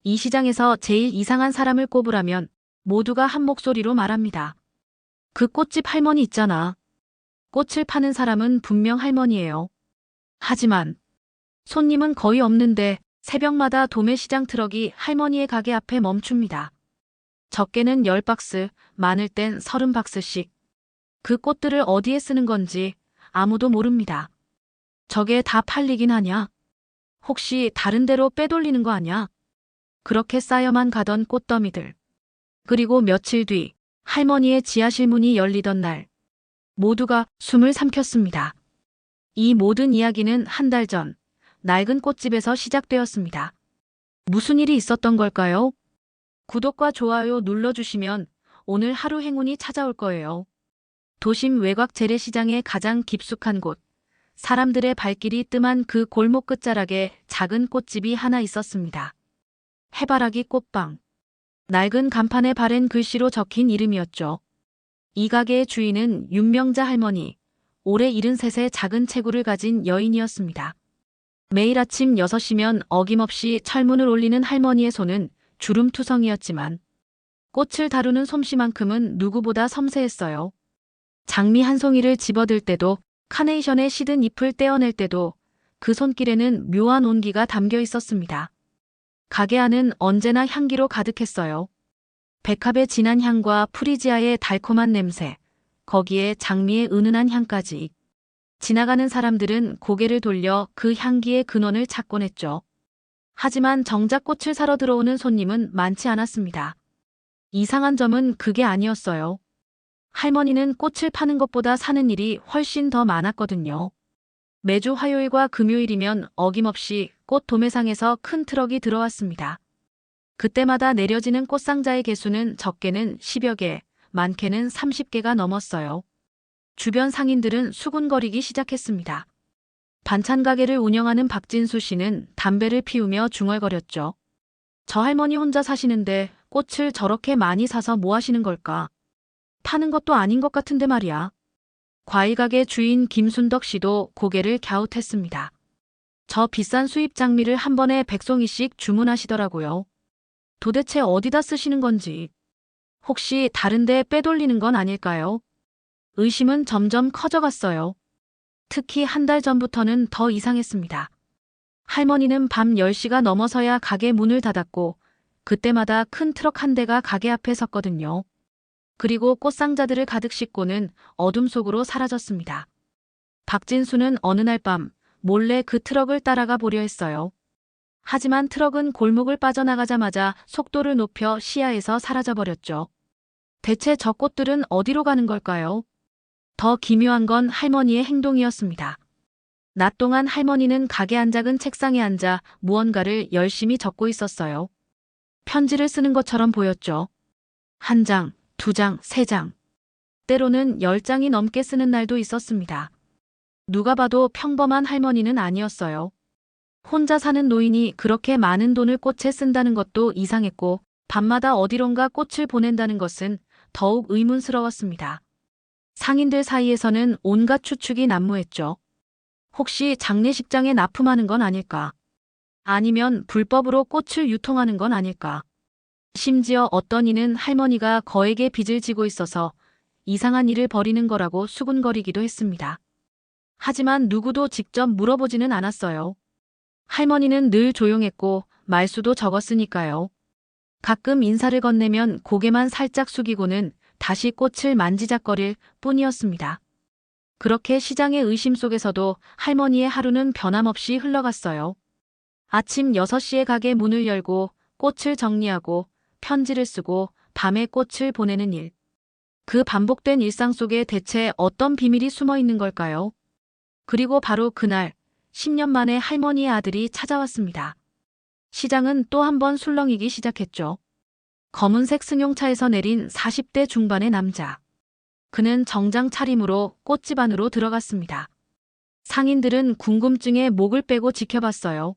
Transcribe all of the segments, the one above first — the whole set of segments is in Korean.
이 시장에서 제일 이상한 사람을 꼽으라면 모두가 한 목소리로 말합니다. 그 꽃집 할머니 있잖아. 꽃을 파는 사람은 분명 할머니예요. 하지만 손님은 거의 없는데 새벽마다 도매시장 트럭이 할머니의 가게 앞에 멈춥니다. 적게는 10박스, 많을 땐 30박스씩. 그 꽃들을 어디에 쓰는 건지 아무도 모릅니다. 저게 다 팔리긴 하냐? 혹시 다른 데로 빼돌리는 거 아냐? 그렇게 쌓여만 가던 꽃더미들. 그리고 며칠 뒤 할머니의 지하실 문이 열리던 날 모두가 숨을 삼켰습니다. 이 모든 이야기는 한 달 전 낡은 꽃집에서 시작되었습니다. 무슨 일이 있었던 걸까요? 구독과 좋아요 눌러주시면 오늘 하루 행운이 찾아올 거예요. 도심 외곽 재래시장의 가장 깊숙한 곳, 사람들의 발길이 뜸한 그 골목 끝자락에 작은 꽃집이 하나 있었습니다. 해바라기 꽃방. 낡은 간판에 바랜 글씨로 적힌 이름이었죠. 이 가게의 주인은 윤명자 할머니, 올해 73의 작은 체구를 가진 여인이었습니다. 매일 아침 6시면 어김없이 철문을 올리는 할머니의 손은 주름투성이었지만 꽃을 다루는 솜씨만큼은 누구보다 섬세했어요. 장미 한 송이를 집어들 때도 카네이션의 시든 잎을 떼어낼 때도 그 손길에는 묘한 온기가 담겨 있었습니다. 가게 안은 언제나 향기로 가득했어요. 백합의 진한 향과 프리지아의 달콤한 냄새, 거기에 장미의 은은한 향까지. 지나가는 사람들은 고개를 돌려 그 향기의 근원을 찾곤 했죠. 하지만 정작 꽃을 사러 들어오는 손님은 많지 않았습니다. 이상한 점은 그게 아니었어요. 할머니는 꽃을 파는 것보다 사는 일이 훨씬 더 많았거든요. 매주 화요일과 금요일이면 어김없이 꽃 도매상에서 큰 트럭이 들어왔습니다. 그때마다 내려지는 꽃상자의 개수는 적게는 10여 개, 많게는 30개가 넘었어요. 주변 상인들은 수군거리기 시작했습니다. 반찬 가게를 운영하는 박진수 씨는 담배를 피우며 중얼거렸죠. 저 할머니 혼자 사시는데 꽃을 저렇게 많이 사서 뭐 하시는 걸까? 파는 것도 아닌 것 같은데 말이야. 과일 가게 주인 김순덕 씨도 고개를 갸웃했습니다. 저 비싼 수입 장미를 한 번에 100송이씩 주문하시더라고요. 도대체 어디다 쓰시는 건지. 혹시 다른 데 빼돌리는 건 아닐까요? 의심은 점점 커져갔어요. 특히 한 달 전부터는 더 이상했습니다. 할머니는 밤 10시가 넘어서야 가게 문을 닫았고 그때마다 큰 트럭 한 대가 가게 앞에 섰거든요. 그리고 꽃상자들을 가득 싣고는 어둠 속으로 사라졌습니다. 박진수는 어느 날 밤 몰래 그 트럭을 따라가 보려 했어요. 하지만 트럭은 골목을 빠져나가자마자 속도를 높여 시야에서 사라져버렸죠. 대체 저 꽃들은 어디로 가는 걸까요? 더 기묘한 건 할머니의 행동이었습니다. 낮 동안 할머니는 가게 안 작은 책상에 앉아 무언가를 열심히 적고 있었어요. 편지를 쓰는 것처럼 보였죠. 한 장, 두 장, 세 장. 때로는 10장이 넘게 쓰는 날도 있었습니다. 누가 봐도 평범한 할머니는 아니었어요. 혼자 사는 노인이 그렇게 많은 돈을 꽃에 쓴다는 것도 이상했고 밤마다 어디론가 꽃을 보낸다는 것은 더욱 의문스러웠습니다. 상인들 사이에서는 온갖 추측이 난무했죠. 혹시 장례식장에 납품하는 건 아닐까? 아니면 불법으로 꽃을 유통하는 건 아닐까? 심지어 어떤 이는 할머니가 거액의 빚을 지고 있어서 이상한 일을 벌이는 거라고 수군거리기도 했습니다. 하지만 누구도 직접 물어보지는 않았어요. 할머니는 늘 조용했고 말수도 적었으니까요. 가끔 인사를 건네면 고개만 살짝 숙이고는 다시 꽃을 만지작거릴 뿐이었습니다. 그렇게 시장의 의심 속에서도 할머니의 하루는 변함없이 흘러갔어요. 아침 6시에 가게 문을 열고 꽃을 정리하고 편지를 쓰고 밤에 꽃을 보내는 일. 그 반복된 일상 속에 대체 어떤 비밀이 숨어 있는 걸까요? 그리고 바로 그날 10년 만에 할머니의 아들이 찾아왔습니다. 시장은 또 한 번 술렁이기 시작했죠. 검은색 승용차에서 내린 40대 중반의 남자. 그는 정장 차림으로 꽃집 안으로 들어갔습니다. 상인들은 궁금증에 목을 빼고 지켜봤어요.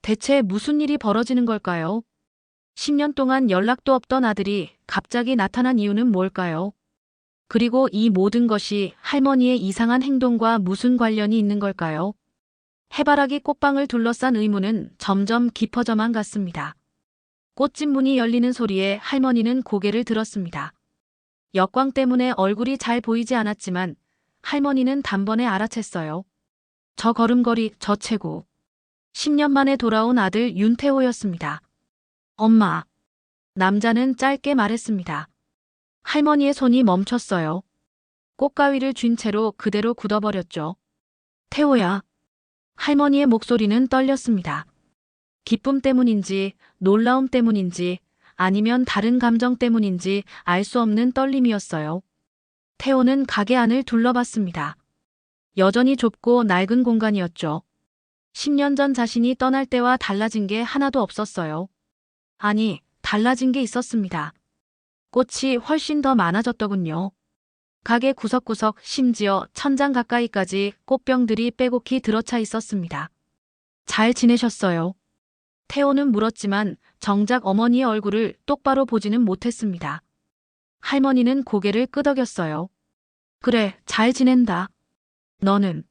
대체 무슨 일이 벌어지는 걸까요? 10년 동안 연락도 없던 아들이 갑자기 나타난 이유는 뭘까요? 그리고 이 모든 것이 할머니의 이상한 행동과 무슨 관련이 있는 걸까요? 해바라기 꽃방을 둘러싼 의문은 점점 깊어져만 갔습니다. 꽃집 문이 열리는 소리에 할머니는 고개를 들었습니다. 역광 때문에 얼굴이 잘 보이지 않았지만 할머니는 단번에 알아챘어요. 저 걸음걸이, 저 체구. 10년 만에 돌아온 아들 윤태호였습니다. 엄마. 남자는 짧게 말했습니다. 할머니의 손이 멈췄어요. 꽃가위를 쥔 채로 그대로 굳어버렸죠. 태호야. 할머니의 목소리는 떨렸습니다. 기쁨 때문인지, 놀라움 때문인지, 아니면 다른 감정 때문인지 알 수 없는 떨림이었어요. 태호는 가게 안을 둘러봤습니다. 여전히 좁고 낡은 공간이었죠. 10년 전 자신이 떠날 때와 달라진 게 하나도 없었어요. 아니, 달라진 게 있었습니다. 꽃이 훨씬 더 많아졌더군요. 가게 구석구석 심지어 천장 가까이까지 꽃병들이 빼곡히 들어차 있었습니다. 잘 지내셨어요? 태호는 물었지만 정작 어머니의 얼굴을 똑바로 보지는 못했습니다. 할머니는 고개를 끄덕였어요. 그래, 잘 지낸다. 너는?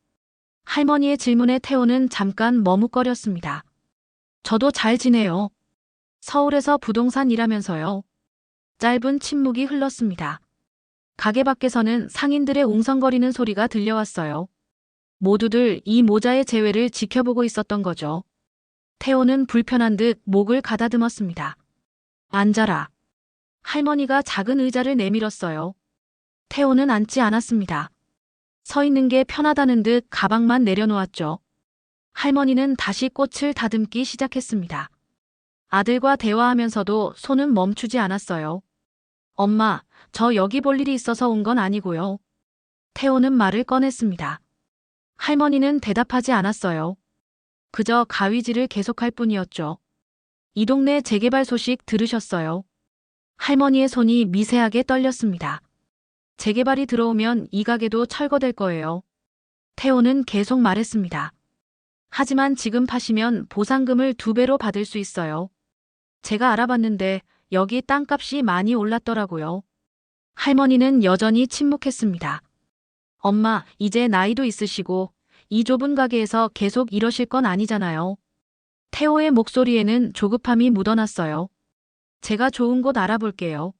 할머니의 질문에 태호는 잠깐 머뭇거렸습니다. 저도 잘 지내요. 서울에서 부동산 일하면서요. 짧은 침묵이 흘렀습니다. 가게 밖에서는 상인들의 웅성거리는 소리가 들려왔어요. 모두들 이 모자의 재회를 지켜보고 있었던 거죠. 태호는 불편한 듯 목을 가다듬었습니다. 앉아라. 할머니가 작은 의자를 내밀었어요. 태호는 앉지 않았습니다. 서 있는 게 편하다는 듯 가방만 내려놓았죠. 할머니는 다시 꽃을 다듬기 시작했습니다. 아들과 대화하면서도 손은 멈추지 않았어요. 엄마, 저 여기 볼 일이 있어서 온 건 아니고요. 태호는 말을 꺼냈습니다. 할머니는 대답하지 않았어요. 그저 가위질을 계속할 뿐이었죠. 이 동네 재개발 소식 들으셨어요? 할머니의 손이 미세하게 떨렸습니다. 재개발이 들어오면 이 가게도 철거될 거예요. 태호는 계속 말했습니다. 하지만 지금 파시면 보상금을 2배로 받을 수 있어요. 제가 알아봤는데 여기 땅값이 많이 올랐더라고요. 할머니는 여전히 침묵했습니다. 엄마, 이제 나이도 있으시고 이 좁은 가게에서 계속 이러실 건 아니잖아요. 태호의 목소리에는 조급함이 묻어났어요. 제가 좋은 곳 알아볼게요.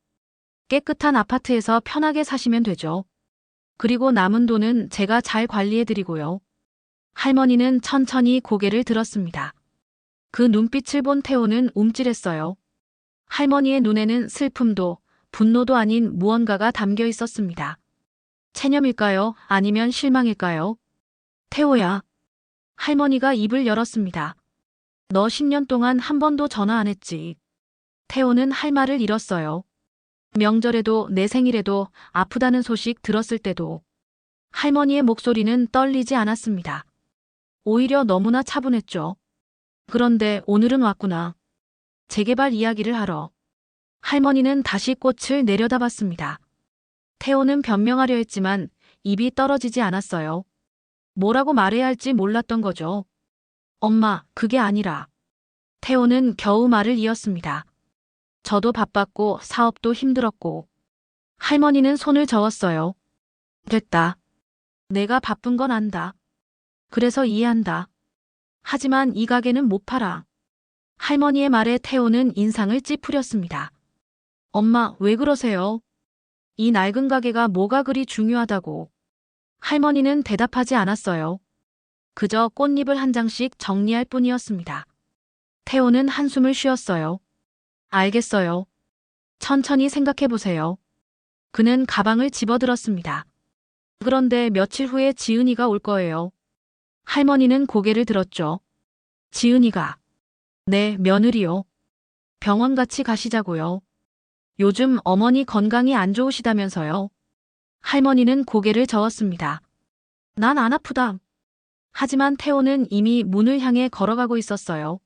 깨끗한 아파트에서 편하게 사시면 되죠. 그리고 남은 돈은 제가 잘 관리해드리고요. 할머니는 천천히 고개를 들었습니다. 그 눈빛을 본 태호는 움찔했어요. 할머니의 눈에는 슬픔도 분노도 아닌 무언가가 담겨 있었습니다. 체념일까요? 아니면 실망일까요? 태호야. 할머니가 입을 열었습니다. 너 10년 동안 한 번도 전화 안 했지. 태호는 할 말을 잃었어요. 명절에도 내 생일에도 아프다는 소식 들었을 때도 할머니의 목소리는 떨리지 않았습니다. 오히려 너무나 차분했죠. 그런데 오늘은 왔구나. 재개발 이야기를 하러. 할머니는 다시 꽃을 내려다봤습니다. 태호는 변명하려 했지만 입이 떨어지지 않았어요. 뭐라고 말해야 할지 몰랐던 거죠. 엄마, 그게 아니라. 태호는 겨우 말을 이었습니다. 저도 바빴고 사업도 힘들었고. 할머니는 손을 저었어요. 됐다. 내가 바쁜 건 안다. 그래서 이해한다. 하지만 이 가게는 못 팔아. 할머니의 말에 태호는 인상을 찌푸렸습니다. 엄마, 왜 그러세요? 이 낡은 가게가 뭐가 그리 중요하다고. 할머니는 대답하지 않았어요. 그저 꽃잎을 한 장씩 정리할 뿐이었습니다. 태호는 한숨을 쉬었어요. 알겠어요. 천천히 생각해보세요. 그는 가방을 집어들었습니다. 그런데 며칠 후에 지은이가 올 거예요. 할머니는 고개를 들었죠. 지은이가. 네, 며느리요. 병원 같이 가시자고요. 요즘 어머니 건강이 안 좋으시다면서요. 할머니는 고개를 저었습니다. 난 안 아프다. 하지만 태호는 이미 문을 향해 걸어가고 있었어요.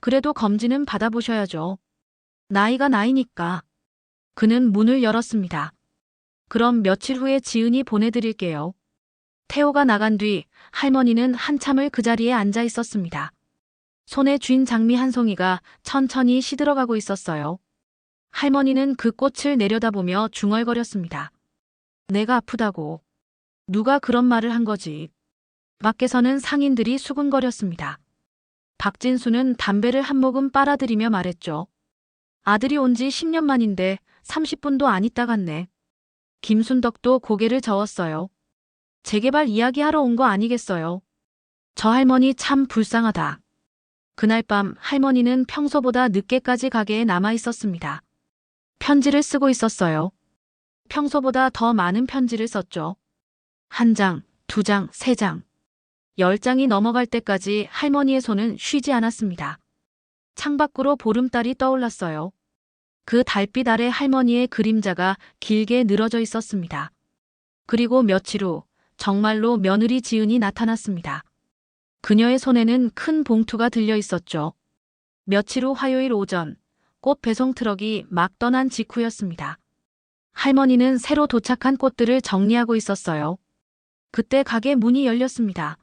그래도 검진은 받아보셔야죠. 나이가 나이니까. 그는 문을 열었습니다. 그럼 며칠 후에 지은이 보내드릴게요. 태호가 나간 뒤 할머니는 한참을 그 자리에 앉아 있었습니다. 손에 쥔 장미 한 송이가 천천히 시들어가고 있었어요. 할머니는 그 꽃을 내려다보며 중얼거렸습니다. 내가 아프다고. 누가 그런 말을 한 거지. 밖에서는 상인들이 수군거렸습니다. 박진수는 담배를 한 모금 빨아들이며 말했죠. 아들이 온 지 10년 만인데 30분도 안 있다 갔네. 김순덕도 고개를 저었어요. 재개발 이야기하러 온 거 아니겠어요? 저 할머니 참 불쌍하다. 그날 밤 할머니는 평소보다 늦게까지 가게에 남아 있었습니다. 편지를 쓰고 있었어요. 평소보다 더 많은 편지를 썼죠. 1장, 2장, 3장. 10장이 넘어갈 때까지 할머니의 손은 쉬지 않았습니다. 창밖으로 보름달이 떠올랐어요. 그 달빛 아래 할머니의 그림자가 길게 늘어져 있었습니다. 그리고 며칠 후 정말로 며느리 지은이 나타났습니다. 그녀의 손에는 큰 봉투가 들려 있었죠. 며칠 후 화요일 오전, 꽃 배송 트럭이 막 떠난 직후였습니다. 할머니는 새로 도착한 꽃들을 정리하고 있었어요. 그때 가게 문이 열렸습니다.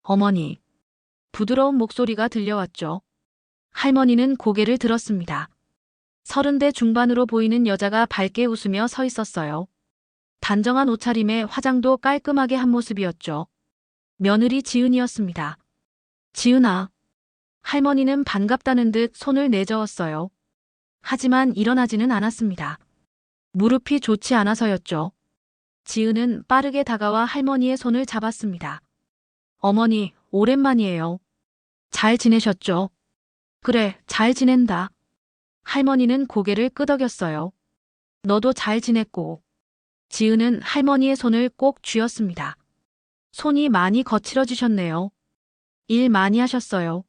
어머니. 부드러운 목소리가 들려왔죠. 할머니는 고개를 들었습니다. 30대 중반으로 보이는 여자가 밝게 웃으며 서 있었어요. 단정한 옷차림에 화장도 깔끔하게 한 모습이었죠. 며느리 지은이었습니다. 지은아. 할머니는 반갑다는 듯 손을 내저었어요. 하지만 일어나지는 않았습니다. 무릎이 좋지 않아서였죠. 지은은 빠르게 다가와 할머니의 손을 잡았습니다. 어머니, 오랜만이에요. 잘 지내셨죠? 그래, 잘 지낸다. 할머니는 고개를 끄덕였어요. 너도 잘 지냈고. 지은은 할머니의 손을 꼭 쥐었습니다. 손이 많이 거칠어지셨네요. 일 많이 하셨어요.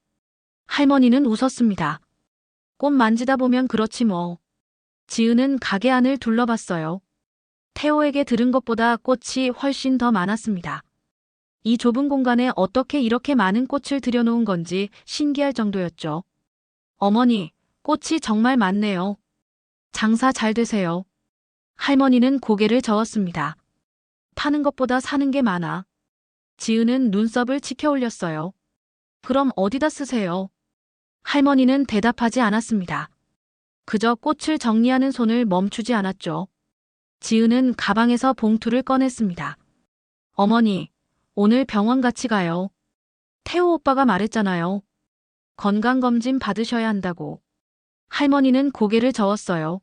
할머니는 웃었습니다. 꽃 만지다 보면 그렇지 뭐. 지은은 가게 안을 둘러봤어요. 태호에게 들은 것보다 꽃이 훨씬 더 많았습니다. 이 좁은 공간에 어떻게 이렇게 많은 꽃을 들여놓은 건지 신기할 정도였죠. 어머니, 꽃이 정말 많네요. 장사 잘 되세요. 할머니는 고개를 저었습니다. 파는 것보다 사는 게 많아. 지은은 눈썹을 치켜 올렸어요. 그럼 어디다 쓰세요? 할머니는 대답하지 않았습니다. 그저 꽃을 정리하는 손을 멈추지 않았죠. 지은은 가방에서 봉투를 꺼냈습니다. 어머니, 오늘 병원 같이 가요. 태호 오빠가 말했잖아요. 건강검진 받으셔야 한다고. 할머니는 고개를 저었어요.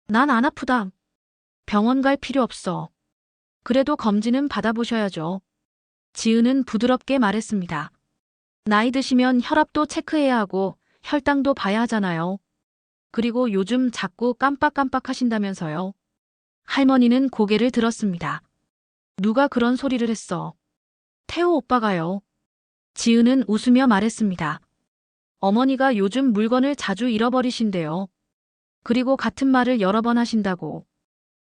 난 안 아프다. 병원 갈 필요 없어. 그래도 검진은 받아보셔야죠. 지은은 부드럽게 말했습니다. 나이 드시면 혈압도 체크해야 하고 혈당도 봐야 하잖아요. 그리고 요즘 자꾸 깜빡깜빡 하신다면서요. 할머니는 고개를 들었습니다. 누가 그런 소리를 했어? 태호 오빠가요. 지은은 웃으며 말했습니다. 어머니가 요즘 물건을 자주 잃어버리신대요. 그리고 같은 말을 여러 번 하신다고.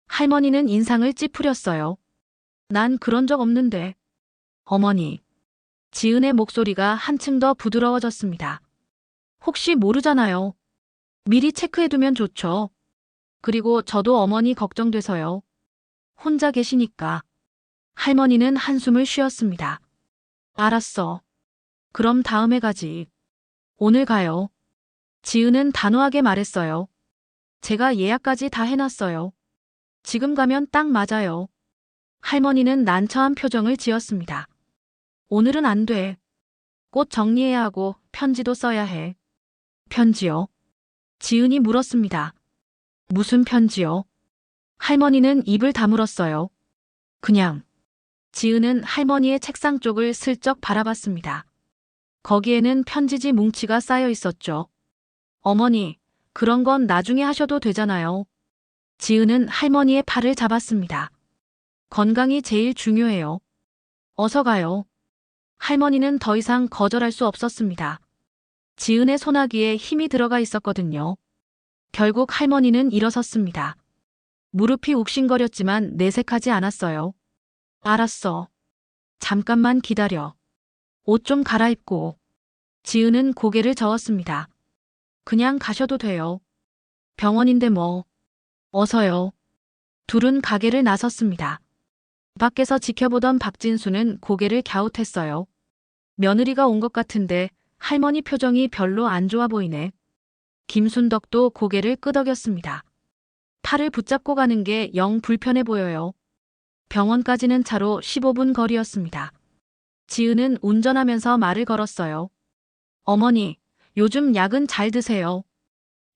할머니는 인상을 찌푸렸어요. 난 그런 적 없는데. 어머니. 지은의 목소리가 한층 더 부드러워졌습니다. 혹시 모르잖아요. 미리 체크해두면 좋죠. 그리고 저도 어머니 걱정돼서요. 혼자 계시니까. 할머니는 한숨을 쉬었습니다. 알았어. 그럼 다음에 가지. 오늘 가요. 지은은 단호하게 말했어요. 제가 예약까지 다 해놨어요. 지금 가면 딱 맞아요. 할머니는 난처한 표정을 지었습니다. 오늘은 안 돼. 꽃 정리해야 하고 편지도 써야 해. 편지요? 지은이 물었습니다. 무슨 편지요? 할머니는 입을 다물었어요. 그냥. 지은은 할머니의 책상 쪽을 슬쩍 바라봤습니다. 거기에는 편지지 뭉치가 쌓여 있었죠. 어머니, 그런 건 나중에 하셔도 되잖아요. 지은은 할머니의 팔을 잡았습니다. 건강이 제일 중요해요. 어서 가요. 할머니는 더 이상 거절할 수 없었습니다. 지은의 소나기에 힘이 들어가 있었거든요. 결국 할머니는 일어섰습니다. 무릎이 욱신거렸지만 내색하지 않았어요. 알았어. 잠깐만 기다려. 옷 좀 갈아입고. 지은은 고개를 저었습니다. 그냥 가셔도 돼요. 병원인데 뭐. 어서요. 둘은 가게를 나섰습니다. 밖에서 지켜보던 박진수는 고개를 갸웃했어요. 며느리가 온 것 같은데 할머니 표정이 별로 안 좋아 보이네. 김순덕도 고개를 끄덕였습니다. 팔을 붙잡고 가는 게 영 불편해 보여요. 병원까지는 차로 15분 거리였습니다. 지은은 운전하면서 말을 걸었어요. 어머니, 요즘 약은 잘 드세요.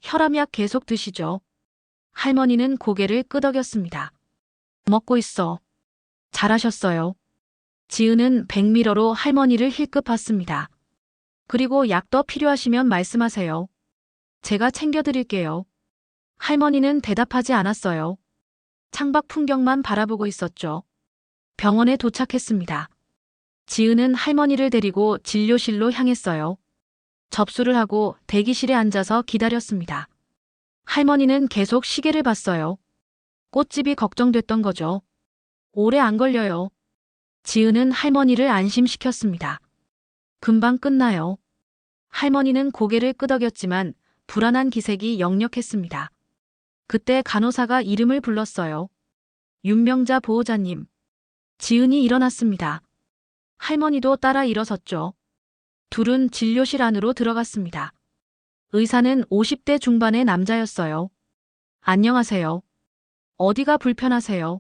혈압약 계속 드시죠. 할머니는 고개를 끄덕였습니다. 먹고 있어. 잘하셨어요. 지은은 백미러로 할머니를 힐끗 봤습니다. 그리고 약 더 필요하시면 말씀하세요. 제가 챙겨드릴게요. 할머니는 대답하지 않았어요. 창밖 풍경만 바라보고 있었죠. 병원에 도착했습니다. 지은은 할머니를 데리고 진료실로 향했어요. 접수를 하고 대기실에 앉아서 기다렸습니다. 할머니는 계속 시계를 봤어요. 꽃집이 걱정됐던 거죠. 오래 안 걸려요. 지은은 할머니를 안심시켰습니다. 금방 끝나요. 할머니는 고개를 끄덕였지만 불안한 기색이 역력했습니다. 그때 간호사가 이름을 불렀어요. 윤명자 보호자님. 지은이 일어났습니다. 할머니도 따라 일어섰죠. 둘은 진료실 안으로 들어갔습니다. 의사는 50대 중반의 남자였어요. 안녕하세요. 어디가 불편하세요?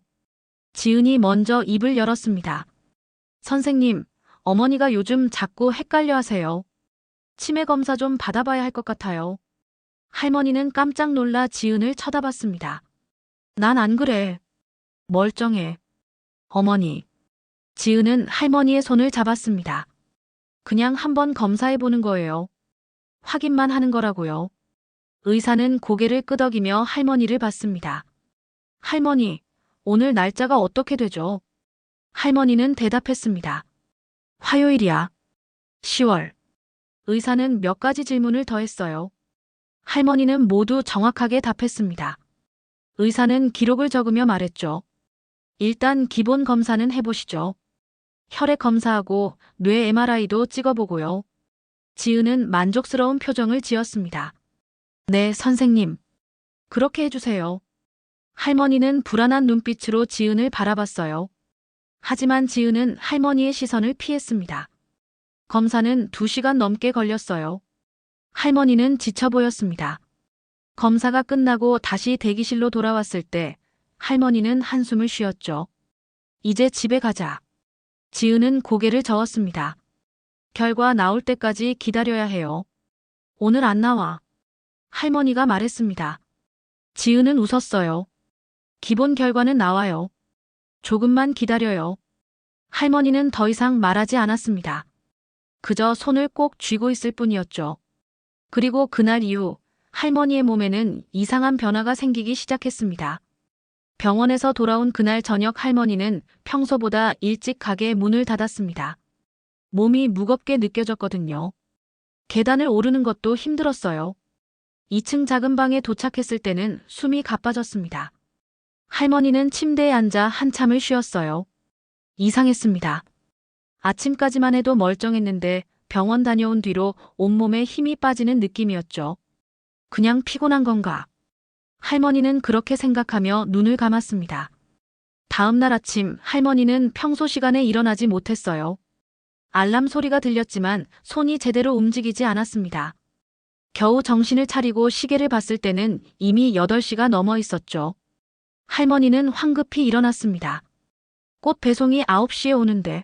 지은이 먼저 입을 열었습니다. 선생님, 어머니가 요즘 자꾸 헷갈려 하세요. 치매 검사 좀 받아봐야 할 것 같아요. 할머니는 깜짝 놀라 지은을 쳐다봤습니다. 난 안 그래. 멀쩡해. 어머니. 지은은 할머니의 손을 잡았습니다. 그냥 한번 검사해보는 거예요. 확인만 하는 거라고요. 의사는 고개를 끄덕이며 할머니를 봤습니다. 할머니, 오늘 날짜가 어떻게 되죠? 할머니는 대답했습니다. 화요일이야. 10월. 의사는 몇 가지 질문을 더했어요. 할머니는 모두 정확하게 답했습니다. 의사는 기록을 적으며 말했죠. 일단 기본 검사는 해보시죠. 혈액 검사하고 뇌 MRI도 찍어보고요. 지은은 만족스러운 표정을 지었습니다. 네, 선생님. 그렇게 해주세요. 할머니는 불안한 눈빛으로 지은을 바라봤어요. 하지만 지은은 할머니의 시선을 피했습니다. 검사는 2시간 넘게 걸렸어요. 할머니는 지쳐 보였습니다. 검사가 끝나고 다시 대기실로 돌아왔을 때 할머니는 한숨을 쉬었죠. 이제 집에 가자. 지은은 고개를 저었습니다. 결과 나올 때까지 기다려야 해요. 오늘 안 나와. 할머니가 말했습니다. 지은은 웃었어요. 기본 결과는 나와요. 조금만 기다려요. 할머니는 더 이상 말하지 않았습니다. 그저 손을 꼭 쥐고 있을 뿐이었죠. 그리고 그날 이후 할머니의 몸에는 이상한 변화가 생기기 시작했습니다. 병원에서 돌아온 그날 저녁 할머니는 평소보다 일찍 가게 문을 닫았습니다. 몸이 무겁게 느껴졌거든요. 계단을 오르는 것도 힘들었어요. 2층 작은 방에 도착했을 때는 숨이 가빠졌습니다. 할머니는 침대에 앉아 한참을 쉬었어요. 이상했습니다. 아침까지만 해도 멀쩡했는데 병원 다녀온 뒤로 온몸에 힘이 빠지는 느낌이었죠. 그냥 피곤한 건가? 할머니는 그렇게 생각하며 눈을 감았습니다. 다음 날 아침 할머니는 평소 시간에 일어나지 못했어요. 알람 소리가 들렸지만 손이 제대로 움직이지 않았습니다. 겨우 정신을 차리고 시계를 봤을 때는 이미 8시가 넘어 있었죠. 할머니는 황급히 일어났습니다. 꽃 배송이 9시에 오는데.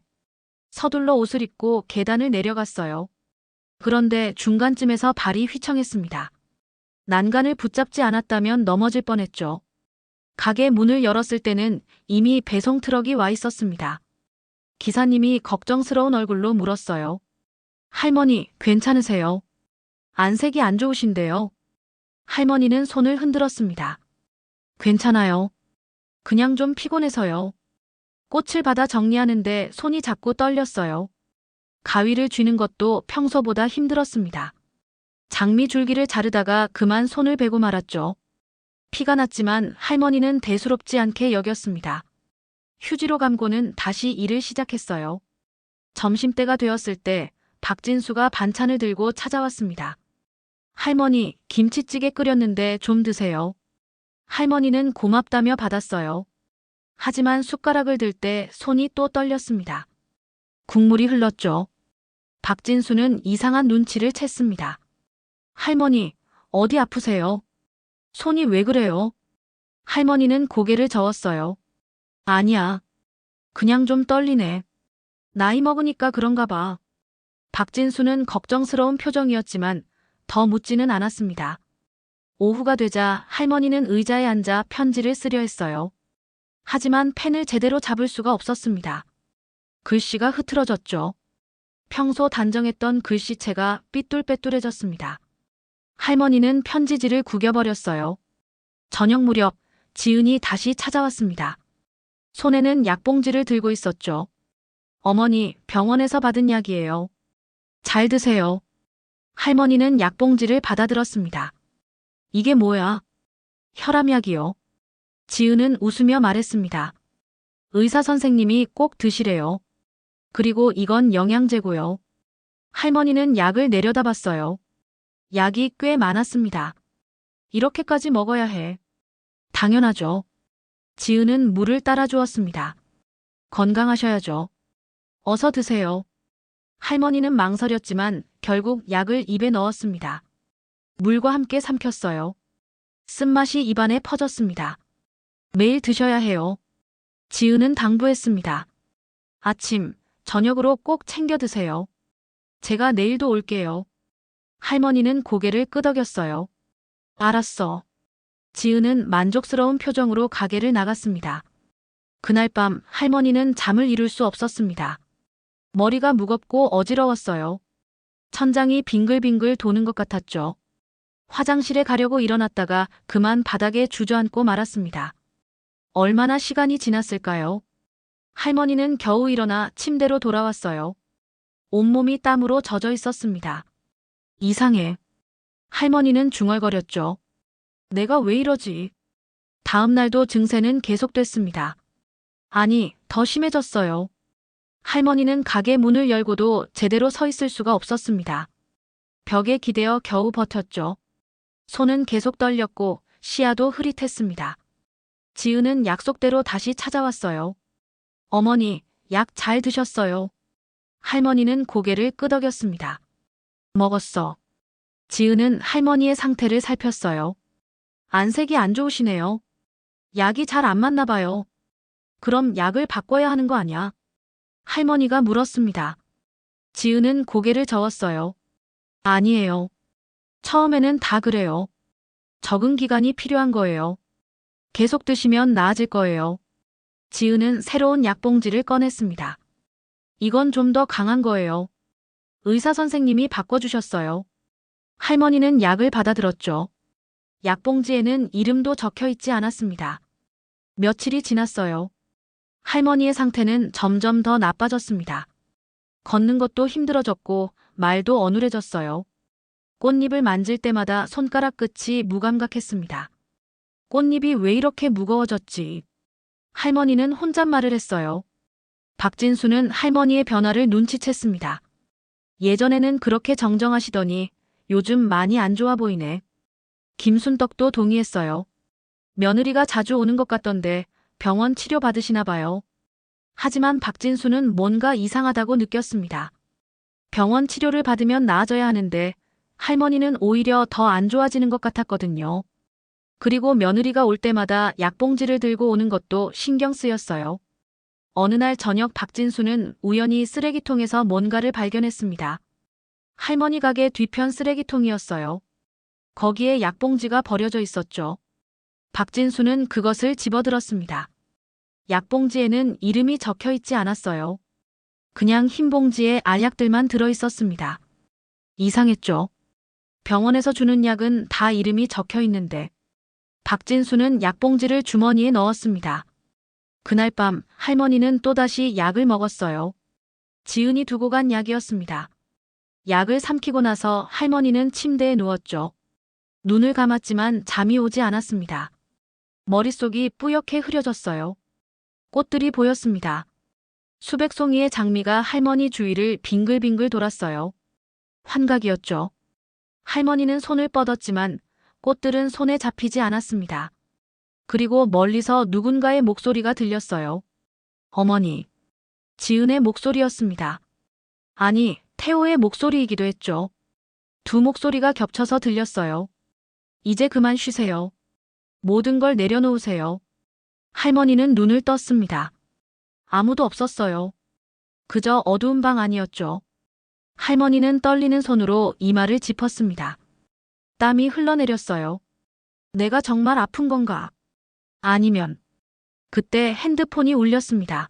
서둘러 옷을 입고 계단을 내려갔어요. 그런데 중간쯤에서 발이 휘청했습니다. 난간을 붙잡지 않았다면 넘어질 뻔했죠. 가게 문을 열었을 때는 이미 배송 트럭이 와 있었습니다. 기사님이 걱정스러운 얼굴로 물었어요. 할머니, 괜찮으세요? 안색이 안 좋으신데요. 할머니는 손을 흔들었습니다. 괜찮아요. 그냥 좀 피곤해서요. 꽃을 받아 정리하는데 손이 자꾸 떨렸어요. 가위를 쥐는 것도 평소보다 힘들었습니다. 장미 줄기를 자르다가 그만 손을 베고 말았죠. 피가 났지만 할머니는 대수롭지 않게 여겼습니다. 휴지로 감고는 다시 일을 시작했어요. 점심때가 되었을 때 박진수가 반찬을 들고 찾아왔습니다. 할머니, 김치찌개 끓였는데 좀 드세요. 할머니는 고맙다며 받았어요. 하지만 숟가락을 들 때 손이 또 떨렸습니다. 국물이 흘렀죠. 박진수는 이상한 눈치를 챘습니다. 할머니, 어디 아프세요? 손이 왜 그래요? 할머니는 고개를 저었어요. 아니야. 그냥 좀 떨리네. 나이 먹으니까 그런가 봐. 박진수는 걱정스러운 표정이었지만 더 묻지는 않았습니다. 오후가 되자 할머니는 의자에 앉아 편지를 쓰려 했어요. 하지만 펜을 제대로 잡을 수가 없었습니다. 글씨가 흐트러졌죠. 평소 단정했던 글씨체가 삐뚤빼뚤해졌습니다. 할머니는 편지지를 구겨버렸어요. 저녁 무렵 지은이 다시 찾아왔습니다. 손에는 약봉지를 들고 있었죠. 어머니, 병원에서 받은 약이에요. 잘 드세요. 할머니는 약봉지를 받아들었습니다. 이게 뭐야? 혈압약이요. 지은은 웃으며 말했습니다. 의사 선생님이 꼭 드시래요. 그리고 이건 영양제고요. 할머니는 약을 내려다봤어요. 약이 꽤 많았습니다. 이렇게까지 먹어야 해. 당연하죠. 지은은 물을 따라 주었습니다. 건강하셔야죠. 어서 드세요. 할머니는 망설였지만 결국 약을 입에 넣었습니다. 물과 함께 삼켰어요. 쓴맛이 입안에 퍼졌습니다. 매일 드셔야 해요. 지은은 당부했습니다. 아침, 저녁으로 꼭 챙겨 드세요. 제가 내일도 올게요. 할머니는 고개를 끄덕였어요. 알았어. 지은은 만족스러운 표정으로 가게를 나갔습니다. 그날 밤 할머니는 잠을 이룰 수 없었습니다. 머리가 무겁고 어지러웠어요. 천장이 빙글빙글 도는 것 같았죠. 화장실에 가려고 일어났다가 그만 바닥에 주저앉고 말았습니다. 얼마나 시간이 지났을까요? 할머니는 겨우 일어나 침대로 돌아왔어요. 온몸이 땀으로 젖어 있었습니다. 이상해. 할머니는 중얼거렸죠. 내가 왜 이러지? 다음 날도 증세는 계속됐습니다. 아니, 더 심해졌어요. 할머니는 가게 문을 열고도 제대로 서 있을 수가 없었습니다. 벽에 기대어 겨우 버텼죠. 손은 계속 떨렸고 시야도 흐릿했습니다. 지은은 약속대로 다시 찾아왔어요. 어머니, 약 잘 드셨어요. 할머니는 고개를 끄덕였습니다. 먹었어. 지은은 할머니의 상태를 살폈어요. 안색이 안 좋으시네요. 약이 잘 안 맞나 봐요. 그럼 약을 바꿔야 하는 거 아냐? 할머니가 물었습니다. 지은은 고개를 저었어요. 아니에요. 처음에는 다 그래요. 적응 기간이 필요한 거예요. 계속 드시면 나아질 거예요. 지은은 새로운 약봉지를 꺼냈습니다. 이건 좀 더 강한 거예요. 의사 선생님이 바꿔주셨어요. 할머니는 약을 받아들었죠. 약봉지에는 이름도 적혀 있지 않았습니다. 며칠이 지났어요. 할머니의 상태는 점점 더 나빠졌습니다. 걷는 것도 힘들어졌고 말도 어눌해졌어요. 꽃잎을 만질 때마다 손가락 끝이 무감각했습니다. 꽃잎이 왜 이렇게 무거워졌지? 할머니는 혼잣말을 했어요. 박진수는 할머니의 변화를 눈치챘습니다. 예전에는 그렇게 정정하시더니 요즘 많이 안 좋아 보이네. 김순덕도 동의했어요. 며느리가 자주 오는 것 같던데 병원 치료 받으시나 봐요. 하지만 박진수는 뭔가 이상하다고 느꼈습니다. 병원 치료를 받으면 나아져야 하는데 할머니는 오히려 더 안 좋아지는 것 같았거든요. 그리고 며느리가 올 때마다 약봉지를 들고 오는 것도 신경 쓰였어요. 어느 날 저녁 박진수는 우연히 쓰레기통에서 뭔가를 발견했습니다. 할머니 가게 뒤편 쓰레기통이었어요. 거기에 약봉지가 버려져 있었죠. 박진수는 그것을 집어들었습니다. 약봉지에는 이름이 적혀 있지 않았어요. 그냥 흰 봉지에 알약들만 들어 있었습니다. 이상했죠. 병원에서 주는 약은 다 이름이 적혀 있는데. 박진수는 약봉지를 주머니에 넣었습니다. 그날 밤 할머니는 또다시 약을 먹었어요. 지은이 두고 간 약이었습니다. 약을 삼키고 나서 할머니는 침대에 누웠죠. 눈을 감았지만 잠이 오지 않았습니다. 머릿속이 뿌옇게 흐려졌어요. 꽃들이 보였습니다. 수백 송이의 장미가 할머니 주위를 빙글빙글 돌았어요. 환각이었죠. 할머니는 손을 뻗었지만 꽃들은 손에 잡히지 않았습니다. 그리고 멀리서 누군가의 목소리가 들렸어요. 어머니. 지은의 목소리였습니다. 아니, 태호의 목소리이기도 했죠. 두 목소리가 겹쳐서 들렸어요. 이제 그만 쉬세요. 모든 걸 내려놓으세요. 할머니는 눈을 떴습니다. 아무도 없었어요. 그저 어두운 방 안이었죠. 할머니는 떨리는 손으로 이마를 짚었습니다. 땀이 흘러내렸어요. 내가 정말 아픈 건가? 아니면 그때 핸드폰이 울렸습니다.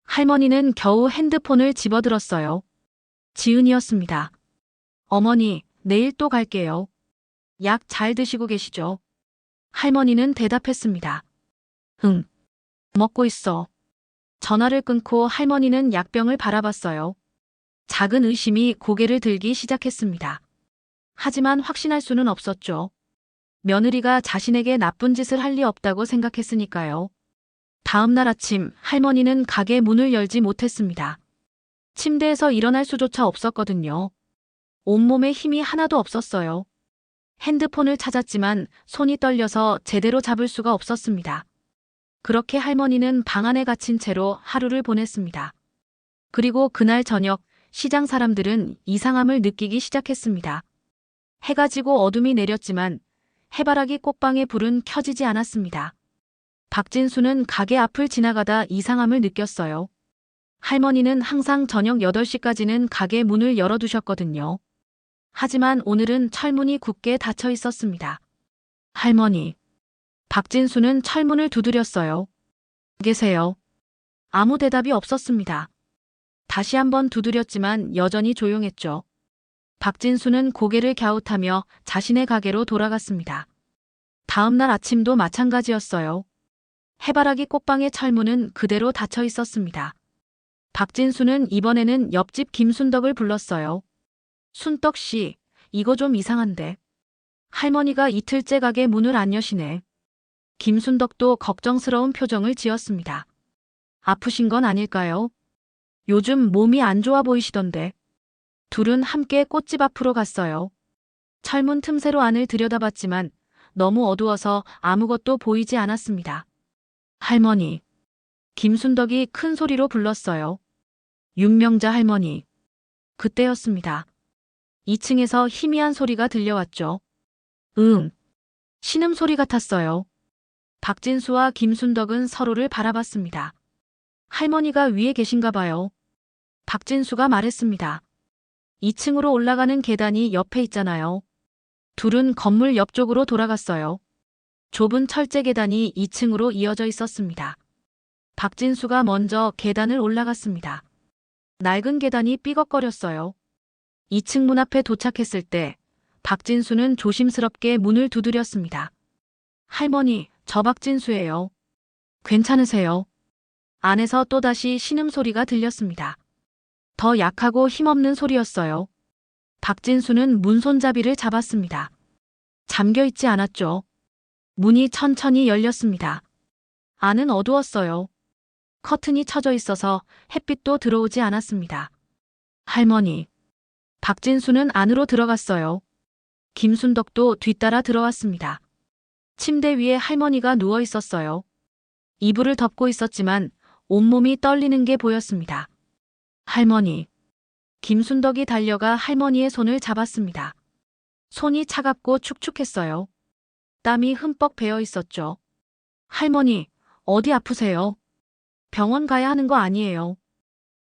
할머니는 겨우 핸드폰을 집어들었어요. 지은이었습니다. 어머니, 내일 또 갈게요. 약 잘 드시고 계시죠? 할머니는 대답했습니다. 응, 먹고 있어. 전화를 끊고 할머니는 약병을 바라봤어요. 작은 의심이 고개를 들기 시작했습니다. 하지만 확신할 수는 없었죠. 며느리가 자신에게 나쁜 짓을 할 리 없다고 생각했으니까요. 다음 날 아침 할머니는 가게 문을 열지 못했습니다. 침대에서 일어날 수조차 없었거든요. 온몸에 힘이 하나도 없었어요. 핸드폰을 찾았지만 손이 떨려서 제대로 잡을 수가 없었습니다. 그렇게 할머니는 방 안에 갇힌 채로 하루를 보냈습니다. 그리고 그날 저녁 시장 사람들은 이상함을 느끼기 시작했습니다. 해가 지고 어둠이 내렸지만 해바라기 꽃방의 불은 켜지지 않았습니다. 박진수는 가게 앞을 지나가다 이상함을 느꼈어요. 할머니는 항상 저녁 8시까지는 가게 문을 열어두셨거든요. 하지만 오늘은 철문이 굳게 닫혀 있었습니다. 할머니. 박진수는 철문을 두드렸어요. 계세요. 아무 대답이 없었습니다. 다시 한번 두드렸지만 여전히 조용했죠. 박진수는 고개를 갸웃하며 자신의 가게로 돌아갔습니다. 다음 날 아침도 마찬가지였어요. 해바라기 꽃방의 철문은 그대로 닫혀 있었습니다. 박진수는 이번에는 옆집 김순덕을 불렀어요. 순덕 씨, 이거 좀 이상한데. 할머니가 이틀째 가게 문을 안 여시네. 김순덕도 걱정스러운 표정을 지었습니다. 아프신 건 아닐까요? 요즘 몸이 안 좋아 보이시던데. 둘은 함께 꽃집 앞으로 갔어요. 철문 틈새로 안을 들여다봤지만 너무 어두워서 아무것도 보이지 않았습니다. 할머니. 김순덕이 큰 소리로 불렀어요. 윤명자 할머니. 그때였습니다. 2층에서 희미한 소리가 들려왔죠. 신음소리 같았어요. 박진수와 김순덕은 서로를 바라봤습니다. 할머니가 위에 계신가 봐요. 박진수가 말했습니다. 2층으로 올라가는 계단이 옆에 있잖아요. 둘은 건물 옆쪽으로 돌아갔어요. 좁은 철제 계단이 2층으로 이어져 있었습니다. 박진수가 먼저 계단을 올라갔습니다. 낡은 계단이 삐걱거렸어요. 2층 문 앞에 도착했을 때 박진수는 조심스럽게 문을 두드렸습니다. 할머니, 저 박진수예요. 괜찮으세요? 안에서 또다시 신음소리가 들렸습니다. 더 약하고 힘없는 소리였어요. 박진수는 문손잡이를 잡았습니다. 잠겨있지 않았죠. 문이 천천히 열렸습니다. 안은 어두웠어요. 커튼이 쳐져 있어서 햇빛도 들어오지 않았습니다. 할머니. 박진수는 안으로 들어갔어요. 김순덕도 뒤따라 들어왔습니다. 침대 위에 할머니가 누워 있었어요. 이불을 덮고 있었지만 온몸이 떨리는 게 보였습니다. 할머니. 김순덕이 달려가 할머니의 손을 잡았습니다. 손이 차갑고 축축했어요. 땀이 흠뻑 배어 있었죠. 할머니, 어디 아프세요? 병원 가야 하는 거 아니에요.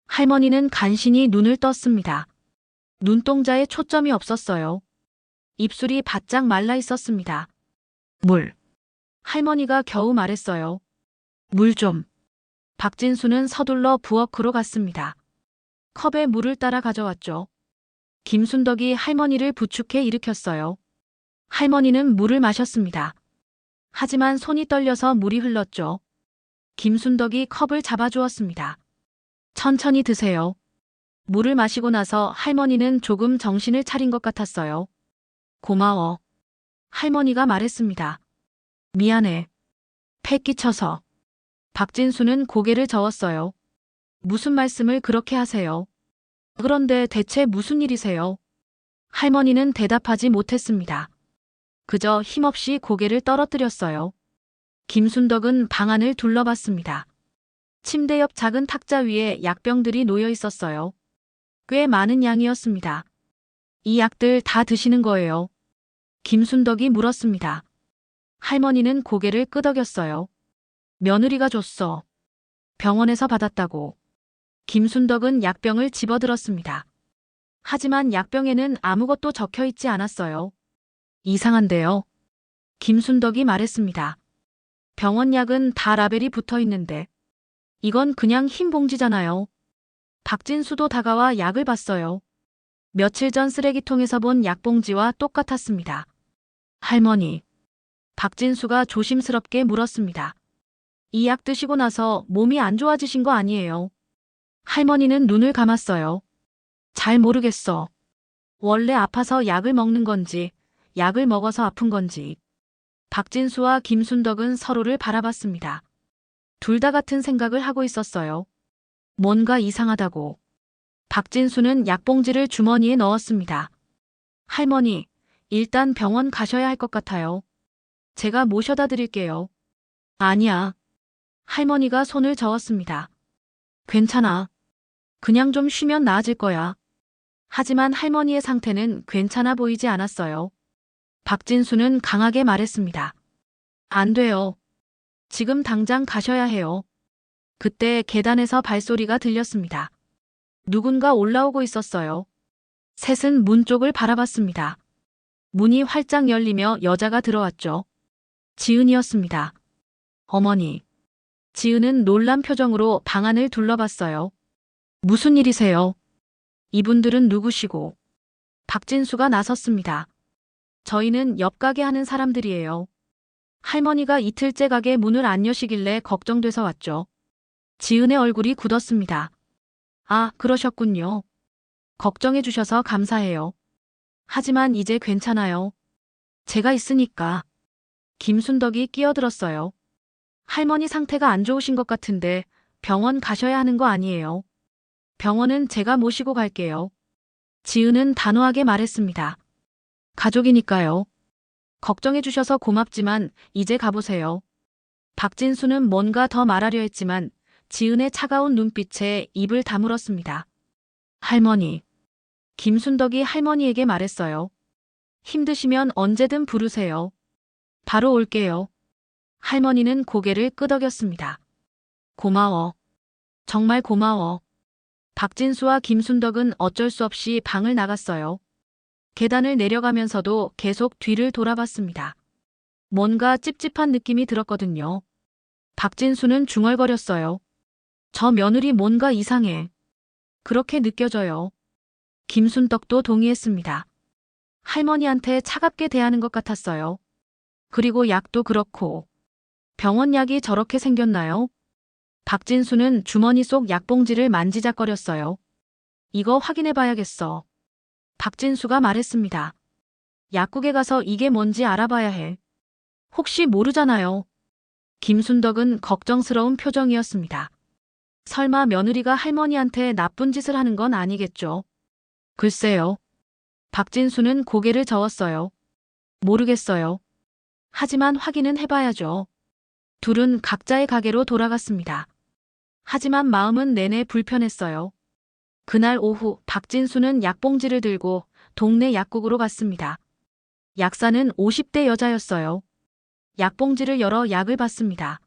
할머니는 간신히 눈을 떴습니다. 눈동자에 초점이 없었어요. 입술이 바짝 말라 있었습니다. 물. 할머니가 겨우 말했어요. 물 좀. 박진수는 서둘러 부엌으로 갔습니다. 컵에 물을 따라 가져왔죠. 김순덕이 할머니를 부축해 일으켰어요. 할머니는 물을 마셨습니다. 하지만 손이 떨려서 물이 흘렀죠. 김순덕이 컵을 잡아주었습니다. 천천히 드세요. 물을 마시고 나서 할머니는 조금 정신을 차린 것 같았어요. 고마워. 할머니가 말했습니다. 미안해. 패 끼쳐서. 박진수는 고개를 저었어요. 무슨 말씀을 그렇게 하세요? 그런데 대체 무슨 일이세요? 할머니는 대답하지 못했습니다. 그저 힘없이 고개를 떨어뜨렸어요. 김순덕은 방 안을 둘러봤습니다. 침대 옆 작은 탁자 위에 약병들이 놓여 있었어요. 꽤 많은 양이었습니다. 이 약들 다 드시는 거예요? 김순덕이 물었습니다. 할머니는 고개를 끄덕였어요. 며느리가 줬어. 병원에서 받았다고. 김순덕은 약병을 집어들었습니다. 하지만 약병에는 아무것도 적혀 있지 않았어요. 이상한데요. 김순덕이 말했습니다. 병원 약은 다 라벨이 붙어 있는데 이건 그냥 흰 봉지잖아요. 박진수도 다가와 약을 봤어요. 며칠 전 쓰레기통에서 본 약봉지와 똑같았습니다. 할머니. 박진수가 조심스럽게 물었습니다. 이 약 드시고 나서 몸이 안 좋아지신 거 아니에요? 할머니는 눈을 감았어요. 잘 모르겠어. 원래 아파서 약을 먹는 건지, 약을 먹어서 아픈 건지. 박진수와 김순덕은 서로를 바라봤습니다. 둘 다 같은 생각을 하고 있었어요. 뭔가 이상하다고. 박진수는 약봉지를 주머니에 넣었습니다. 할머니, 일단 병원 가셔야 할 것 같아요. 제가 모셔다 드릴게요. 아니야. 할머니가 손을 저었습니다. 괜찮아. 그냥 좀 쉬면 나아질 거야. 하지만 할머니의 상태는 괜찮아 보이지 않았어요. 박진수는 강하게 말했습니다. 안 돼요. 지금 당장 가셔야 해요. 그때 계단에서 발소리가 들렸습니다. 누군가 올라오고 있었어요. 셋은 문 쪽을 바라봤습니다. 문이 활짝 열리며 여자가 들어왔죠. 지은이었습니다. 어머니. 지은은 놀란 표정으로 방 안을 둘러봤어요. 무슨 일이세요? 이분들은 누구시고? 박진수가 나섰습니다. 저희는 옆 가게 하는 사람들이에요. 할머니가 이틀째 가게 문을 안 여시길래 걱정돼서 왔죠. 지은의 얼굴이 굳었습니다. 아, 그러셨군요. 걱정해 주셔서 감사해요. 하지만 이제 괜찮아요. 제가 있으니까. 김순덕이 끼어들었어요. 할머니 상태가 안 좋으신 것 같은데 병원 가셔야 하는 거 아니에요. 병원은 제가 모시고 갈게요. 지은은 단호하게 말했습니다. 가족이니까요. 걱정해 주셔서 고맙지만 이제 가보세요. 박진수는 뭔가 더 말하려 했지만 지은의 차가운 눈빛에 입을 다물었습니다. 할머니. 김순덕이 할머니에게 말했어요. 힘드시면 언제든 부르세요. 바로 올게요. 할머니는 고개를 끄덕였습니다. 고마워. 정말 고마워. 박진수와 김순덕은 어쩔 수 없이 방을 나갔어요. 계단을 내려가면서도 계속 뒤를 돌아봤습니다. 뭔가 찝찝한 느낌이 들었거든요. 박진수는 중얼거렸어요. 저 며느리 뭔가 이상해. 그렇게 느껴져요. 김순덕도 동의했습니다. 할머니한테 차갑게 대하는 것 같았어요. 그리고 약도 그렇고. 병원 약이 저렇게 생겼나요? 박진수는 주머니 속 약봉지를 만지작거렸어요. 이거 확인해 봐야겠어. 박진수가 말했습니다. 약국에 가서 이게 뭔지 알아봐야 해. 혹시 모르잖아요. 김순덕은 걱정스러운 표정이었습니다. 설마 며느리가 할머니한테 나쁜 짓을 하는 건 아니겠죠? 글쎄요. 박진수는 고개를 저었어요. 모르겠어요. 하지만 확인은 해봐야죠. 둘은 각자의 가게로 돌아갔습니다. 하지만 마음은 내내 불편했어요. 그날 오후 박진수는 약봉지를 들고 동네 약국으로 갔습니다. 약사는 50대 여자였어요. 약봉지를 열어 약을 받습니다.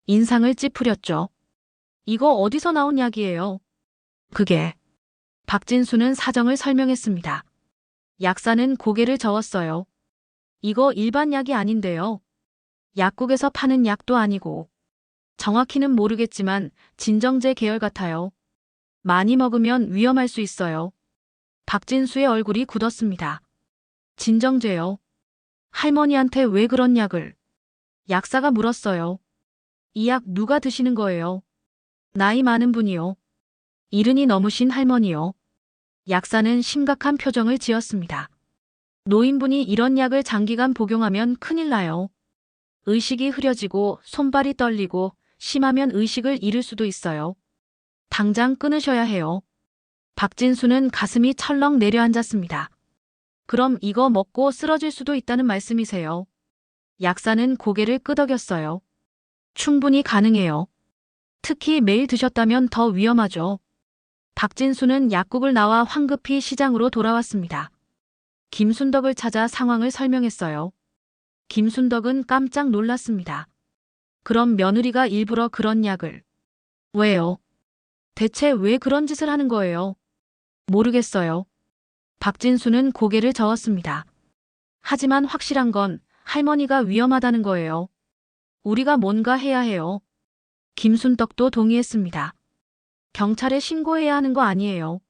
인상을 찌푸렸죠. 이거 어디서 나온 약이에요? 그게. 박진수는 사정을 설명했습니다. 약사는 고개를 저었어요. 이거 일반 약이 아닌데요. 약국에서 파는 약도 아니고. 정확히는 모르겠지만 진정제 계열 같아요. 많이 먹으면 위험할 수 있어요. 박진수의 얼굴이 굳었습니다. 진정제요. 할머니한테 왜 그런 약을? 약사가 물었어요. 이 약 누가 드시는 거예요? 나이 많은 분이요. 이른이 넘으신 할머니요. 약사는 심각한 표정을 지었습니다. 노인분이 이런 약을 장기간 복용하면 큰일 나요. 의식이 흐려지고 손발이 떨리고 심하면 의식을 잃을 수도 있어요. 당장 끊으셔야 해요. 박진수는 가슴이 철렁 내려앉았습니다. 그럼 이거 먹고 쓰러질 수도 있다는 말씀이세요? 약사는 고개를 끄덕였어요. 충분히 가능해요. 특히 매일 드셨다면 더 위험하죠. 박진수는 약국을 나와 황급히 시장으로 돌아왔습니다. 김순덕을 찾아 상황을 설명했어요. 김순덕은 깜짝 놀랐습니다. 그럼 며느리가 일부러 그런 약을. 왜요? 대체 왜 그런 짓을 하는 거예요? 모르겠어요. 박진수는 고개를 저었습니다. 하지만 확실한 건 할머니가 위험하다는 거예요. 우리가 뭔가 해야 해요. 김순덕도 동의했습니다. 경찰에 신고해야 하는 거 아니에요.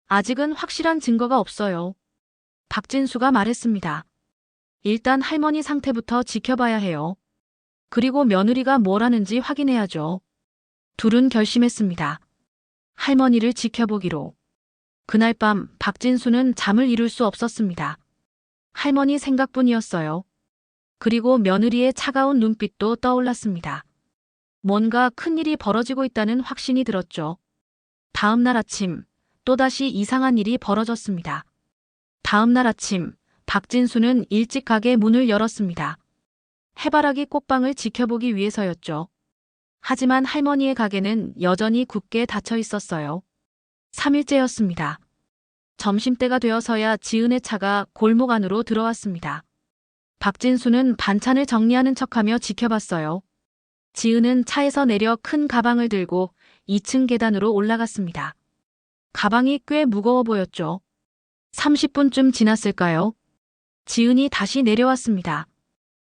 아직은 확실한 증거가 없어요. 박진수가 말했습니다. 일단 할머니 상태부터 지켜봐야 해요. 그리고 며느리가 뭘 하는지 확인해야죠. 둘은 결심했습니다. 할머니를 지켜보기로. 그날 밤 박진수는 잠을 이룰 수 없었습니다. 할머니 생각뿐이었어요. 그리고 며느리의 차가운 눈빛도 떠올랐습니다. 뭔가 큰일이 벌어지고 있다는 확신이 들었죠. 다음 날 아침 또다시 이상한 일이 벌어졌습니다. 다음 날 아침 박진수는 일찍 가게 문을 열었습니다. 해바라기 꽃방을 지켜보기 위해서였죠. 하지만 할머니의 가게는 여전히 굳게 닫혀 있었어요. 3일째였습니다. 점심때가 되어서야 지은의 차가 골목 안으로 들어왔습니다. 박진수는 반찬을 정리하는 척하며 지켜봤어요. 지은은 차에서 내려 큰 가방을 들고 2층 계단으로 올라갔습니다. 가방이 꽤 무거워 보였죠. 30분쯤 지났을까요? 지은이 다시 내려왔습니다.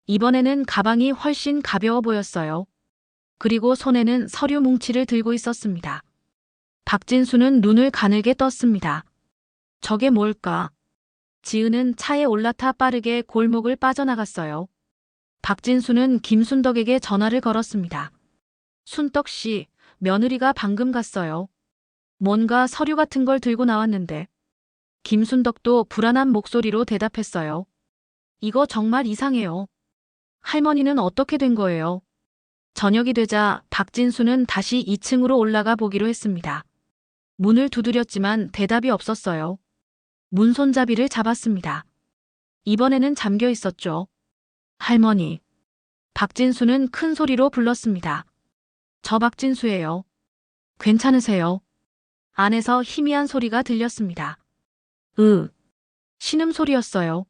이번에는 가방이 훨씬 가벼워 보였어요. 그리고 손에는 서류 뭉치를 들고 있었습니다. 박진수는 눈을 가늘게 떴습니다. 저게 뭘까? 지은은 차에 올라타 빠르게 골목을 빠져나갔어요. 박진수는 김순덕에게 전화를 걸었습니다. 순덕 씨, 며느리가 방금 갔어요. 뭔가 서류 같은 걸 들고 나왔는데. 김순덕도 불안한 목소리로 대답했어요. 이거 정말 이상해요. 할머니는 어떻게 된 거예요? 저녁이 되자 박진수는 다시 2층으로 올라가 보기로 했습니다. 문을 두드렸지만 대답이 없었어요. 문 손잡이를 잡았습니다. 이번에는 잠겨 있었죠. 할머니. 박진수는 큰 소리로 불렀습니다. 저 박진수예요. 괜찮으세요? 안에서 희미한 소리가 들렸습니다. 신음소리였어요.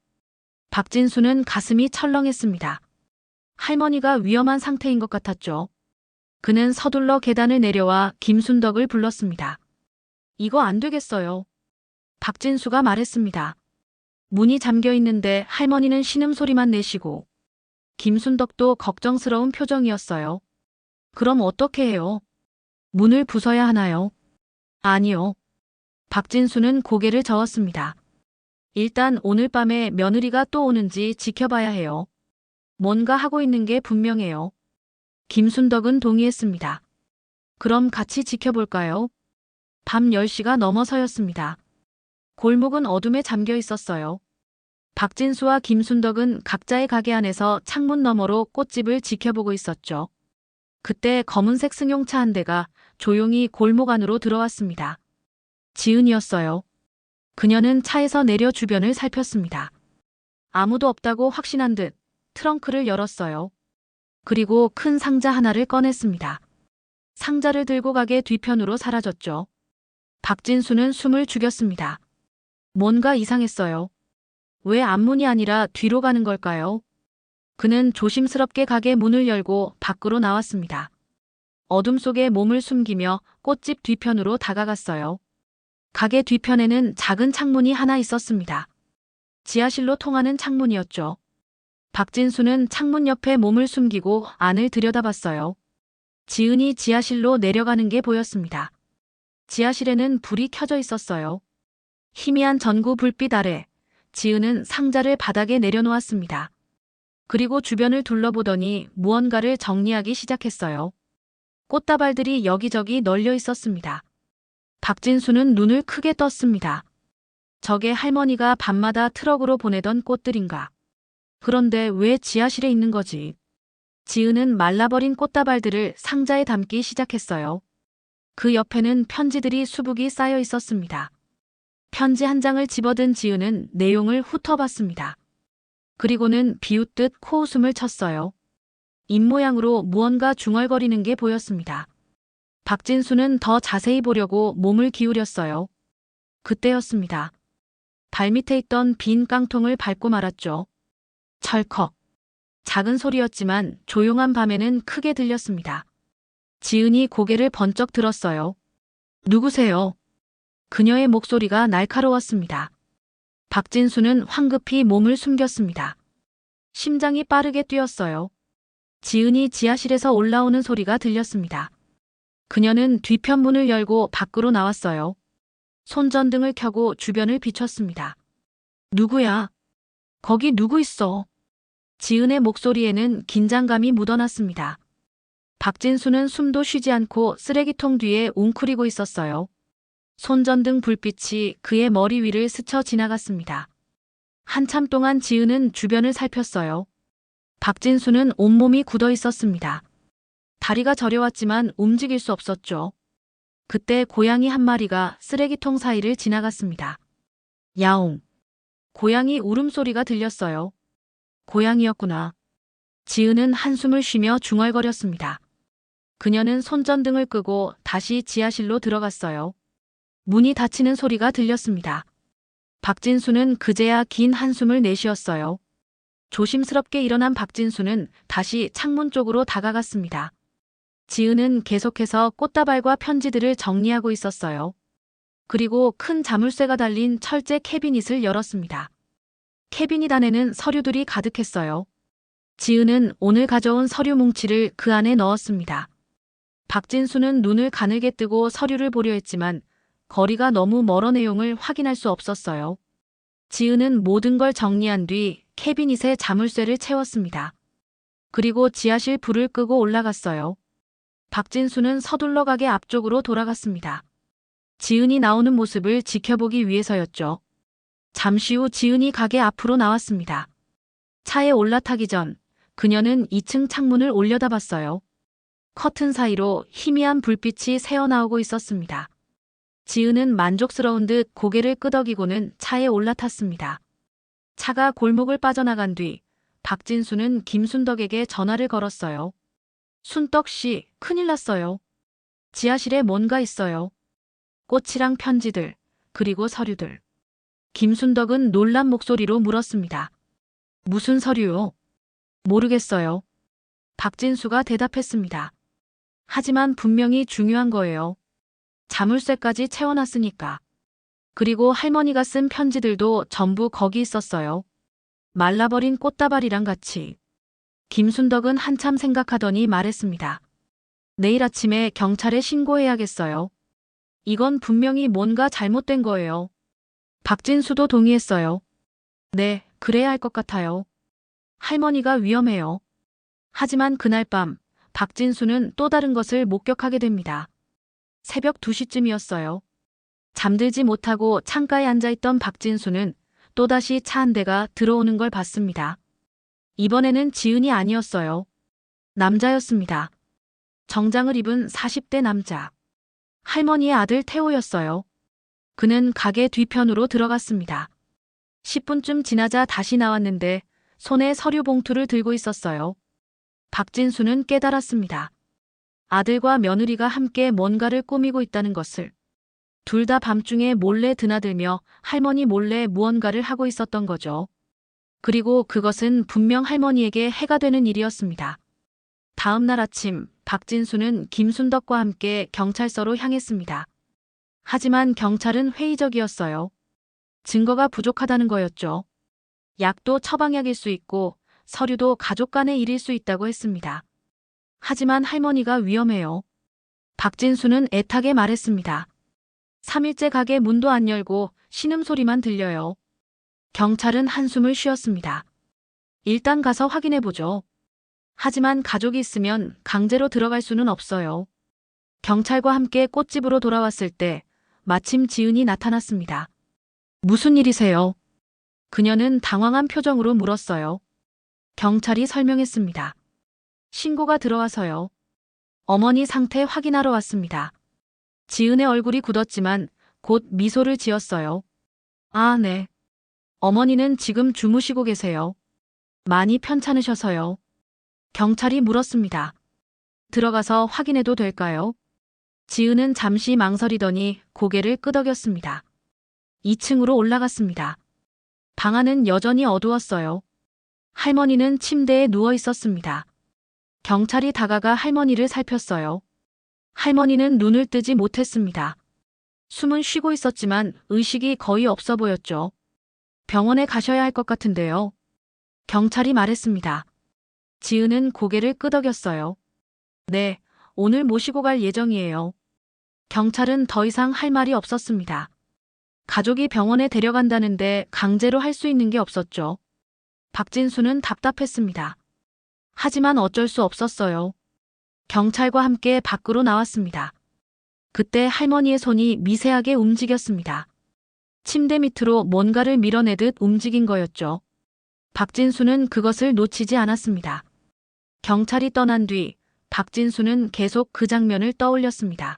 박진수는 가슴이 철렁했습니다. 할머니가 위험한 상태인 것 같았죠. 그는 서둘러 계단을 내려와 김순덕을 불렀습니다. 이거 안 되겠어요. 박진수가 말했습니다. 문이 잠겨 있는데 할머니는 신음소리만 내시고. 김순덕도 걱정스러운 표정이었어요. 그럼 어떻게 해요? 문을 부숴야 하나요? 아니요. 박진수는 고개를 저었습니다. 일단 오늘 밤에 며느리가 또 오는지 지켜봐야 해요. 뭔가 하고 있는 게 분명해요. 김순덕은 동의했습니다. 그럼 같이 지켜볼까요? 밤 10시가 넘어서였습니다. 골목은 어둠에 잠겨 있었어요. 박진수와 김순덕은 각자의 가게 안에서 창문 너머로 꽃집을 지켜보고 있었죠. 그때 검은색 승용차 한 대가 조용히 골목 안으로 들어왔습니다. 지은이었어요. 그녀는 차에서 내려 주변을 살폈습니다. 아무도 없다고 확신한 듯 트렁크를 열었어요. 그리고 큰 상자 하나를 꺼냈습니다. 상자를 들고 가게 뒤편으로 사라졌죠. 박진수는 숨을 죽였습니다. 뭔가 이상했어요. 왜 앞문이 아니라 뒤로 가는 걸까요? 그는 조심스럽게 가게 문을 열고 밖으로 나왔습니다. 어둠 속에 몸을 숨기며 꽃집 뒤편으로 다가갔어요. 가게 뒤편에는 작은 창문이 하나 있었습니다. 지하실로 통하는 창문이었죠. 박진수는 창문 옆에 몸을 숨기고 안을 들여다봤어요. 지은이 지하실로 내려가는 게 보였습니다. 지하실에는 불이 켜져 있었어요. 희미한 전구 불빛 아래 지은은 상자를 바닥에 내려놓았습니다. 그리고 주변을 둘러보더니 무언가를 정리하기 시작했어요. 꽃다발들이 여기저기 널려 있었습니다. 박진수는 눈을 크게 떴습니다. 저게 할머니가 밤마다 트럭으로 보내던 꽃들인가. 그런데 왜 지하실에 있는 거지? 지은은 말라버린 꽃다발들을 상자에 담기 시작했어요. 그 옆에는 편지들이 수북이 쌓여 있었습니다. 편지 한 장을 집어든 지은은 내용을 훑어봤습니다. 그리고는 비웃듯 코웃음을 쳤어요. 입모양으로 무언가 중얼거리는 게 보였습니다. 박진수는 더 자세히 보려고 몸을 기울였어요. 그때였습니다. 발밑에 있던 빈 깡통을 밟고 말았죠. 철컥. 작은 소리였지만 조용한 밤에는 크게 들렸습니다. 지은이 고개를 번쩍 들었어요. 누구세요? 그녀의 목소리가 날카로웠습니다. 박진수는 황급히 몸을 숨겼습니다. 심장이 빠르게 뛰었어요. 지은이 지하실에서 올라오는 소리가 들렸습니다. 그녀는 뒤편 문을 열고 밖으로 나왔어요. 손전등을 켜고 주변을 비췄습니다. 누구야? 거기 누구 있어? 지은의 목소리에는 긴장감이 묻어났습니다. 박진수는 숨도 쉬지 않고 쓰레기통 뒤에 웅크리고 있었어요. 손전등 불빛이 그의 머리 위를 스쳐 지나갔습니다. 한참 동안 지은은 주변을 살폈어요. 박진수는 온몸이 굳어 있었습니다. 다리가 저려왔지만 움직일 수 없었죠. 그때 고양이 한 마리가 쓰레기통 사이를 지나갔습니다. 야옹. 고양이 울음소리가 들렸어요. 고양이였구나. 지은은 한숨을 쉬며 중얼거렸습니다. 그녀는 손전등을 끄고 다시 지하실로 들어갔어요. 문이 닫히는 소리가 들렸습니다. 박진수는 그제야 긴 한숨을 내쉬었어요. 조심스럽게 일어난 박진수는 다시 창문 쪽으로 다가갔습니다. 지은은 계속해서 꽃다발과 편지들을 정리하고 있었어요. 그리고 큰 자물쇠가 달린 철제 캐비닛을 열었습니다. 캐비닛 안에는 서류들이 가득했어요. 지은은 오늘 가져온 서류 뭉치를 그 안에 넣었습니다. 박진수는 눈을 가늘게 뜨고 서류를 보려 했지만 거리가 너무 멀어 내용을 확인할 수 없었어요. 지은은 모든 걸 정리한 뒤 캐비닛에 자물쇠를 채웠습니다. 그리고 지하실 불을 끄고 올라갔어요. 박진수는 서둘러 가게 앞쪽으로 돌아갔습니다. 지은이 나오는 모습을 지켜보기 위해서였죠. 잠시 후 지은이 가게 앞으로 나왔습니다. 차에 올라타기 전 그녀는 2층 창문을 올려다봤어요. 커튼 사이로 희미한 불빛이 새어나오고 있었습니다. 지은은 만족스러운 듯 고개를 끄덕이고는 차에 올라탔습니다. 차가 골목을 빠져나간 뒤 박진수는 김순덕에게 전화를 걸었어요. 순덕 씨, 큰일 났어요. 지하실에 뭔가 있어요. 꽃이랑 편지들, 그리고 서류들. 김순덕은 놀란 목소리로 물었습니다. 무슨 서류요? 모르겠어요. 박진수가 대답했습니다. 하지만 분명히 중요한 거예요. 자물쇠까지 채워놨으니까. 그리고 할머니가 쓴 편지들도 전부 거기 있었어요. 말라버린 꽃다발이랑 같이. 김순덕은 한참 생각하더니 말했습니다. 내일 아침에 경찰에 신고해야겠어요. 이건 분명히 뭔가 잘못된 거예요. 박진수도 동의했어요. 네, 그래야 할 것 같아요. 할머니가 위험해요. 하지만 그날 밤 박진수는 또 다른 것을 목격하게 됩니다. 새벽 2시쯤이었어요. 잠들지 못하고 창가에 앉아있던 박진수는 또다시 차 한 대가 들어오는 걸 봤습니다. 이번에는 지은이 아니었어요. 남자였습니다. 정장을 입은 40대 남자. 할머니의 아들 태호였어요. 그는 가게 뒤편으로 들어갔습니다. 10분쯤 지나자 다시 나왔는데 손에 서류 봉투를 들고 있었어요. 박진수는 깨달았습니다. 아들과 며느리가 함께 뭔가를 꾸미고 있다는 것을. 둘 다 밤중에 몰래 드나들며 할머니 몰래 무언가를 하고 있었던 거죠. 그리고 그것은 분명 할머니에게 해가 되는 일이었습니다. 다음 날 아침 박진수는 김순덕과 함께 경찰서로 향했습니다. 하지만 경찰은 회의적이었어요. 증거가 부족하다는 거였죠. 약도 처방약일 수 있고 서류도 가족 간의 일일 수 있다고 했습니다. 하지만 할머니가 위험해요. 박진수는 애타게 말했습니다. 3일째 가게 문도 안 열고 신음소리만 들려요. 경찰은 한숨을 쉬었습니다. 일단 가서 확인해보죠. 하지만 가족이 있으면 강제로 들어갈 수는 없어요. 경찰과 함께 꽃집으로 돌아왔을 때 마침 지은이 나타났습니다. 무슨 일이세요? 그녀는 당황한 표정으로 물었어요. 경찰이 설명했습니다. 신고가 들어와서요. 어머니 상태 확인하러 왔습니다. 지은의 얼굴이 굳었지만 곧 미소를 지었어요. 아, 네. 어머니는 지금 주무시고 계세요. 많이 편찮으셔서요. 경찰이 물었습니다. 들어가서 확인해도 될까요? 지은은 잠시 망설이더니 고개를 끄덕였습니다. 2층으로 올라갔습니다. 방 안은 여전히 어두웠어요. 할머니는 침대에 누워 있었습니다. 경찰이 다가가 할머니를 살폈어요. 할머니는 눈을 뜨지 못했습니다. 숨은 쉬고 있었지만 의식이 거의 없어 보였죠. 병원에 가셔야 할 것 같은데요. 경찰이 말했습니다. 지은은 고개를 끄덕였어요. 네, 오늘 모시고 갈 예정이에요. 경찰은 더 이상 할 말이 없었습니다. 가족이 병원에 데려간다는데 강제로 할 수 있는 게 없었죠. 박진수는 답답했습니다. 하지만 어쩔 수 없었어요. 경찰과 함께 밖으로 나왔습니다. 그때 할머니의 손이 미세하게 움직였습니다. 침대 밑으로 뭔가를 밀어내듯 움직인 거였죠. 박진수는 그것을 놓치지 않았습니다. 경찰이 떠난 뒤 박진수는 계속 그 장면을 떠올렸습니다.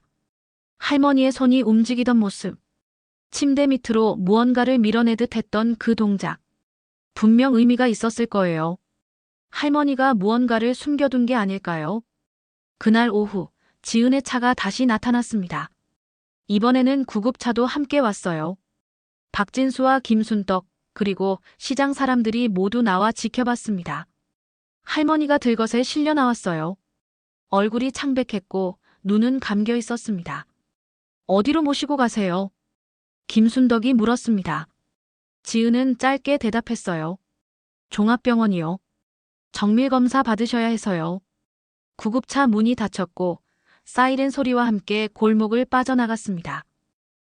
할머니의 손이 움직이던 모습, 침대 밑으로 무언가를 밀어내듯 했던 그 동작. 분명 의미가 있었을 거예요. 할머니가 무언가를 숨겨둔 게 아닐까요? 그날 오후, 지은의 차가 다시 나타났습니다. 이번에는 구급차도 함께 왔어요. 박진수와 김순덕, 그리고 시장 사람들이 모두 나와 지켜봤습니다. 할머니가 들것에 실려 나왔어요. 얼굴이 창백했고 눈은 감겨 있었습니다. 어디로 모시고 가세요? 김순덕이 물었습니다. 지은은 짧게 대답했어요. 종합병원이요. 정밀검사 받으셔야 해서요. 구급차 문이 닫혔고 사이렌 소리와 함께 골목을 빠져나갔습니다.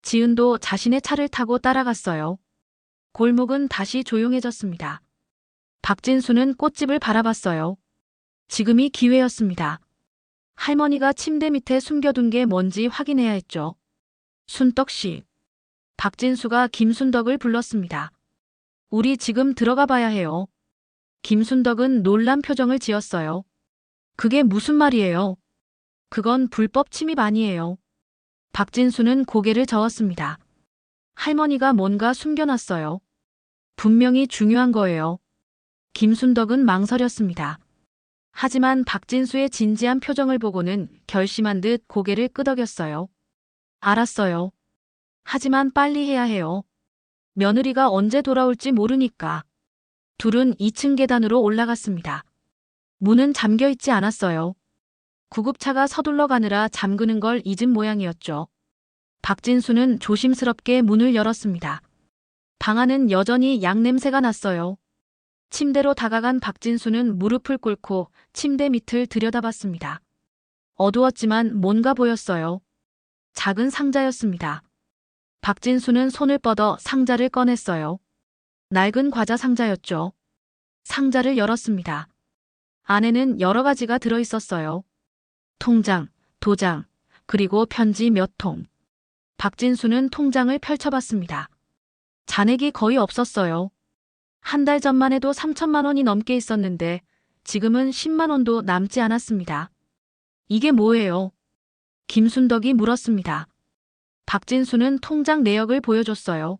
지은도 자신의 차를 타고 따라갔어요. 골목은 다시 조용해졌습니다. 박진수는 꽃집을 바라봤어요. 지금이 기회였습니다. 할머니가 침대 밑에 숨겨둔 게 뭔지 확인해야 했죠. 순덕 씨. 박진수가 김순덕을 불렀습니다. 우리 지금 들어가 봐야 해요. 김순덕은 놀란 표정을 지었어요. 그게 무슨 말이에요? 그건 불법 침입 아니에요. 박진수는 고개를 저었습니다. 할머니가 뭔가 숨겨놨어요. 분명히 중요한 거예요. 김순덕은 망설였습니다. 하지만 박진수의 진지한 표정을 보고는 결심한 듯 고개를 끄덕였어요. 알았어요. 하지만 빨리 해야 해요. 며느리가 언제 돌아올지 모르니까. 둘은 2층 계단으로 올라갔습니다. 문은 잠겨 있지 않았어요. 구급차가 서둘러 가느라 잠그는 걸 잊은 모양이었죠. 박진수는 조심스럽게 문을 열었습니다. 방 안은 여전히 약 냄새가 났어요. 침대로 다가간 박진수는 무릎을 꿇고 침대 밑을 들여다봤습니다. 어두웠지만 뭔가 보였어요. 작은 상자였습니다. 박진수는 손을 뻗어 상자를 꺼냈어요. 낡은 과자 상자였죠. 상자를 열었습니다. 안에는 여러 가지가 들어있었어요. 통장, 도장, 그리고 편지 몇 통. 박진수는 통장을 펼쳐봤습니다. 잔액이 거의 없었어요. 한 달 전만 해도 3천만 원이 넘게 있었는데 지금은 10만 원도 남지 않았습니다. 이게 뭐예요? 김순덕이 물었습니다. 박진수는 통장 내역을 보여줬어요.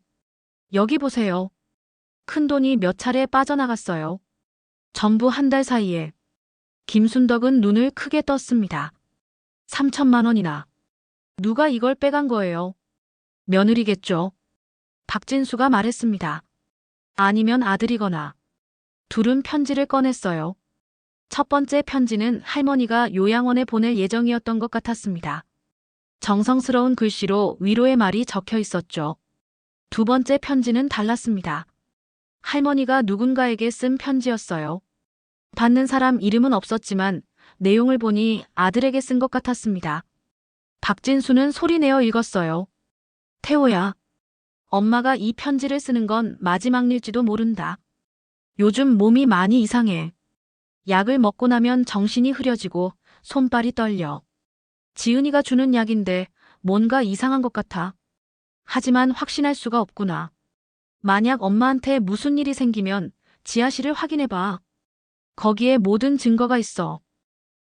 여기 보세요. 큰 돈이 몇 차례 빠져나갔어요. 전부 한 달 사이에. 김순덕은 눈을 크게 떴습니다. 3천만 원이나. 누가 이걸 빼간 거예요? 며느리겠죠. 박진수가 말했습니다. 아니면 아들이거나. 둘은 편지를 꺼냈어요. 첫 번째 편지는 할머니가 요양원에 보낼 예정이었던 것 같았습니다. 정성스러운 글씨로 위로의 말이 적혀 있었죠. 두 번째 편지는 달랐습니다. 할머니가 누군가에게 쓴 편지였어요. 받는 사람 이름은 없었지만 내용을 보니 아들에게 쓴 것 같았습니다. 박진수는 소리내어 읽었어요. 태호야. 엄마가 이 편지를 쓰는 건 마지막일지도 모른다. 요즘 몸이 많이 이상해. 약을 먹고 나면 정신이 흐려지고 손발이 떨려. 지은이가 주는 약인데 뭔가 이상한 것 같아. 하지만 확신할 수가 없구나. 만약 엄마한테 무슨 일이 생기면 지하실을 확인해봐. 거기에 모든 증거가 있어.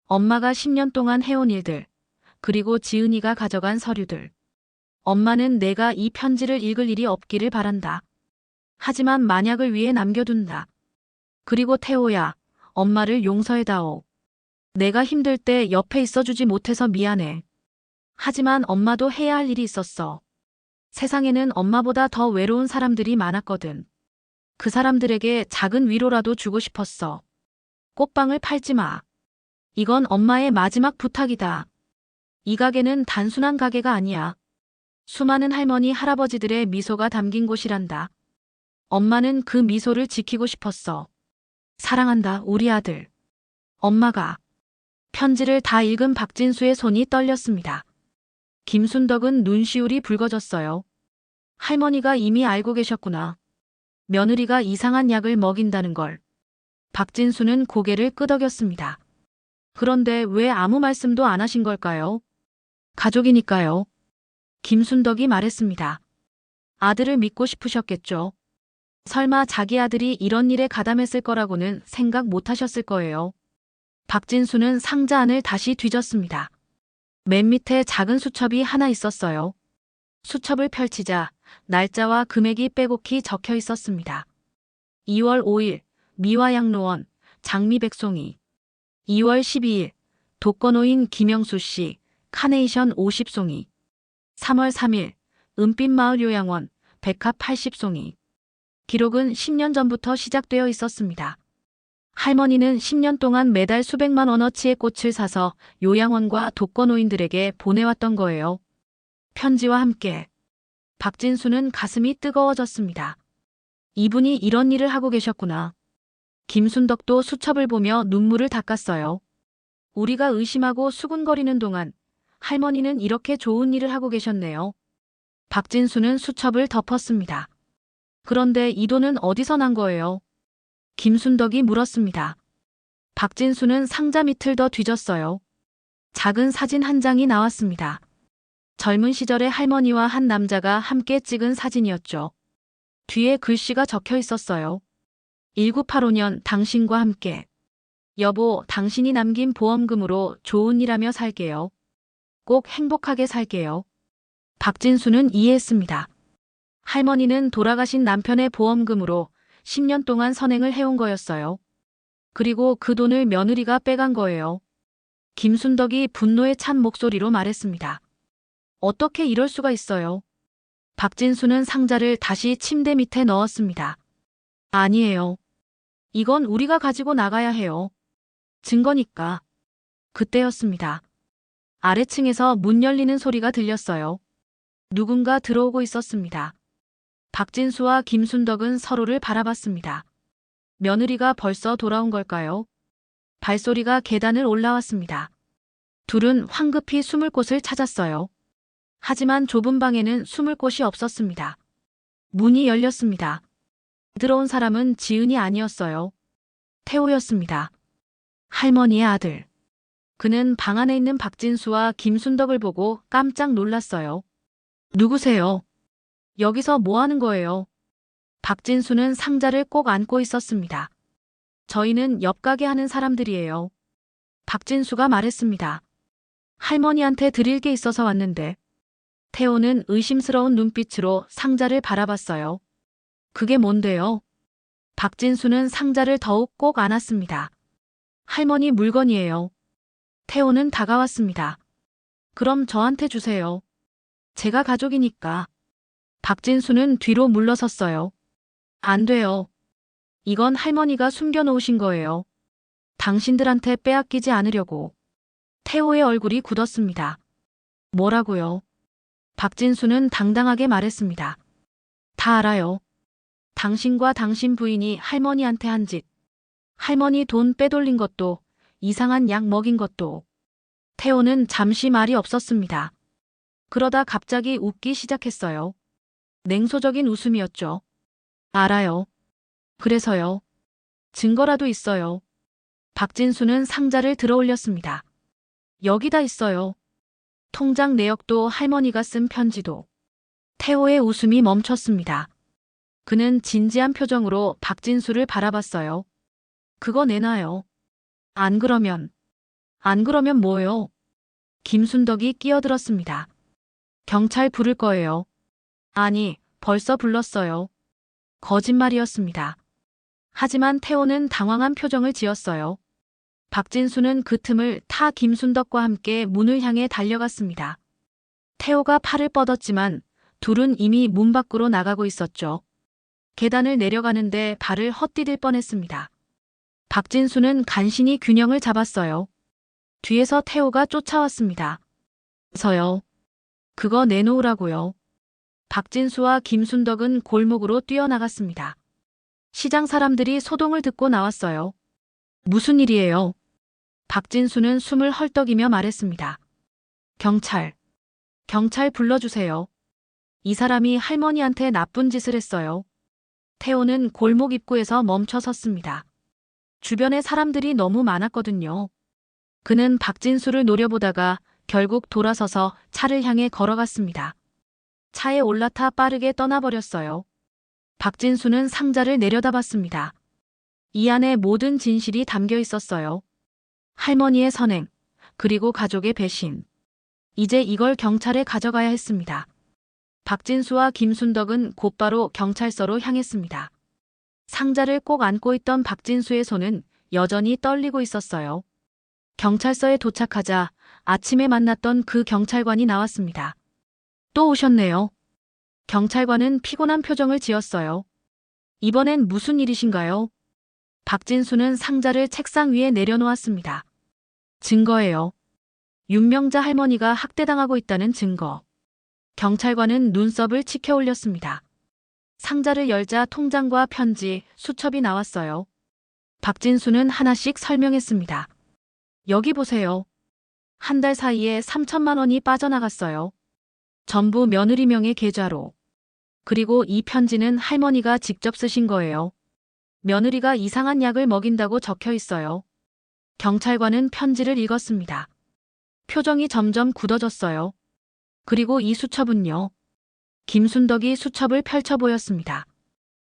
엄마가 10년 동안 해온 일들, 그리고 지은이가 가져간 서류들. 엄마는 내가 이 편지를 읽을 일이 없기를 바란다. 하지만 만약을 위해 남겨둔다. 그리고 태호야, 엄마를 용서해다오. 내가 힘들 때 옆에 있어주지 못해서 미안해. 하지만 엄마도 해야 할 일이 있었어. 세상에는 엄마보다 더 외로운 사람들이 많았거든. 그 사람들에게 작은 위로라도 주고 싶었어. 꽃방을 팔지 마. 이건 엄마의 마지막 부탁이다. 이 가게는 단순한 가게가 아니야. 수많은 할머니, 할아버지들의 미소가 담긴 곳이란다. 엄마는 그 미소를 지키고 싶었어. 사랑한다, 우리 아들. 엄마가. 편지를 다 읽은 박진수의 손이 떨렸습니다. 김순덕은 눈시울이 붉어졌어요. 할머니가 이미 알고 계셨구나. 며느리가 이상한 약을 먹인다는 걸. 박진수는 고개를 끄덕였습니다. 그런데 왜 아무 말씀도 안 하신 걸까요? 가족이니까요. 김순덕이 말했습니다. 아들을 믿고 싶으셨겠죠. 설마 자기 아들이 이런 일에 가담했을 거라고는 생각 못 하셨을 거예요. 박진수는 상자 안을 다시 뒤졌습니다. 맨 밑에 작은 수첩이 하나 있었어요. 수첩을 펼치자 날짜와 금액이 빼곡히 적혀 있었습니다. 2월 5일 미화양로원 장미백송이 2월 12일 독거노인 김영수 씨 카네이션 50송이 3월 3일 은빛마을 요양원 백합 80송이 기록은 10년 전부터 시작되어 있었습니다. 할머니는 10년 동안 매달 수백만 원어치의 꽃을 사서 요양원과 독거노인들에게 보내왔던 거예요. 편지와 함께 박진수는 가슴이 뜨거워졌습니다. 이분이 이런 일을 하고 계셨구나. 김순덕도 수첩을 보며 눈물을 닦았어요. 우리가 의심하고 수군거리는 동안 할머니는 이렇게 좋은 일을 하고 계셨네요. 박진수는 수첩을 덮었습니다. 그런데 이 돈은 어디서 난 거예요? 김순덕이 물었습니다. 박진수는 상자 밑을 더 뒤졌어요. 작은 사진 한 장이 나왔습니다. 젊은 시절의 할머니와 한 남자가 함께 찍은 사진이었죠. 뒤에 글씨가 적혀 있었어요. 1985년 당신과 함께. 여보, 당신이 남긴 보험금으로 좋은 일 하며 살게요. 꼭 행복하게 살게요. 박진수는 이해했습니다. 할머니는 돌아가신 남편의 보험금으로 10년 동안 선행을 해온 거였어요. 그리고 그 돈을 며느리가 빼간 거예요. 김순덕이 분노에 찬 목소리로 말했습니다. 어떻게 이럴 수가 있어요? 박진수는 상자를 다시 침대 밑에 넣었습니다. 아니에요. 이건 우리가 가지고 나가야 해요. 증거니까. 그때였습니다. 아래층에서 문 열리는 소리가 들렸어요. 누군가 들어오고 있었습니다. 박진수와 김순덕은 서로를 바라봤습니다. 며느리가 벌써 돌아온 걸까요? 발소리가 계단을 올라왔습니다. 둘은 황급히 숨을 곳을 찾았어요. 하지만 좁은 방에는 숨을 곳이 없었습니다. 문이 열렸습니다. 들어온 사람은 지은이 아니었어요. 태호였습니다. 할머니의 아들. 그는 방 안에 있는 박진수와 김순덕을 보고 깜짝 놀랐어요. 누구세요? 여기서 뭐 하는 거예요? 박진수는 상자를 꼭 안고 있었습니다. 저희는 옆 가게 하는 사람들이에요. 박진수가 말했습니다. 할머니한테 드릴 게 있어서 왔는데. 태호는 의심스러운 눈빛으로 상자를 바라봤어요. 그게 뭔데요? 박진수는 상자를 더욱 꼭 안았습니다. 할머니 물건이에요. 태호는 다가왔습니다. 그럼 저한테 주세요. 제가 가족이니까. 박진수는 뒤로 물러섰어요. 안 돼요. 이건 할머니가 숨겨놓으신 거예요. 당신들한테 빼앗기지 않으려고. 태호의 얼굴이 굳었습니다. 뭐라고요? 박진수는 당당하게 말했습니다. 다 알아요. 당신과 당신 부인이 할머니한테 한 짓. 할머니 돈 빼돌린 것도, 이상한 약 먹인 것도. 태호는 잠시 말이 없었습니다. 그러다 갑자기 웃기 시작했어요. 냉소적인 웃음이었죠. 알아요. 그래서요. 증거라도 있어요. 박진수는 상자를 들어 올렸습니다. 여기다 있어요. 통장 내역도 할머니가 쓴 편지도. 태호의 웃음이 멈췄습니다. 그는 진지한 표정으로 박진수를 바라봤어요. 그거 내놔요. 안 그러면 뭐요? 김순덕이 끼어들었습니다. 경찰 부를 거예요. 아니, 벌써 불렀어요. 거짓말이었습니다. 하지만 태호는 당황한 표정을 지었어요. 박진수는 그 틈을 타 김순덕과 함께 문을 향해 달려갔습니다. 태호가 팔을 뻗었지만 둘은 이미 문 밖으로 나가고 있었죠. 계단을 내려가는데 발을 헛디딜 뻔했습니다. 박진수는 간신히 균형을 잡았어요. 뒤에서 태호가 쫓아왔습니다. 서요. 그거 내놓으라고요. 박진수와 김순덕은 골목으로 뛰어나갔습니다. 시장 사람들이 소동을 듣고 나왔어요. 무슨 일이에요? 박진수는 숨을 헐떡이며 말했습니다. 경찰. 경찰 불러주세요. 이 사람이 할머니한테 나쁜 짓을 했어요. 태호는 골목 입구에서 멈춰 섰습니다. 주변에 사람들이 너무 많았거든요. 그는 박진수를 노려보다가 결국 돌아서서 차를 향해 걸어갔습니다. 차에 올라타 빠르게 떠나버렸어요. 박진수는 상자를 내려다봤습니다. 이 안에 모든 진실이 담겨 있었어요. 할머니의 선행, 그리고 가족의 배신. 이제 이걸 경찰에 가져가야 했습니다. 박진수와 김순덕은 곧바로 경찰서로 향했습니다. 상자를 꼭 안고 있던 박진수의 손은 여전히 떨리고 있었어요. 경찰서에 도착하자 아침에 만났던 그 경찰관이 나왔습니다. 또 오셨네요. 경찰관은 피곤한 표정을 지었어요. 이번엔 무슨 일이신가요? 박진수는 상자를 책상 위에 내려놓았습니다. 증거예요. 윤명자 할머니가 학대당하고 있다는 증거. 경찰관은 눈썹을 치켜 올렸습니다. 상자를 열자 통장과 편지, 수첩이 나왔어요. 박진수는 하나씩 설명했습니다. 여기 보세요. 한 달 사이에 3천만 원이 빠져나갔어요. 전부 며느리 명의 계좌로. 그리고 이 편지는 할머니가 직접 쓰신 거예요. 며느리가 이상한 약을 먹인다고 적혀 있어요. 경찰관은 편지를 읽었습니다. 표정이 점점 굳어졌어요. 그리고 이 수첩은요. 김순덕이 수첩을 펼쳐 보였습니다.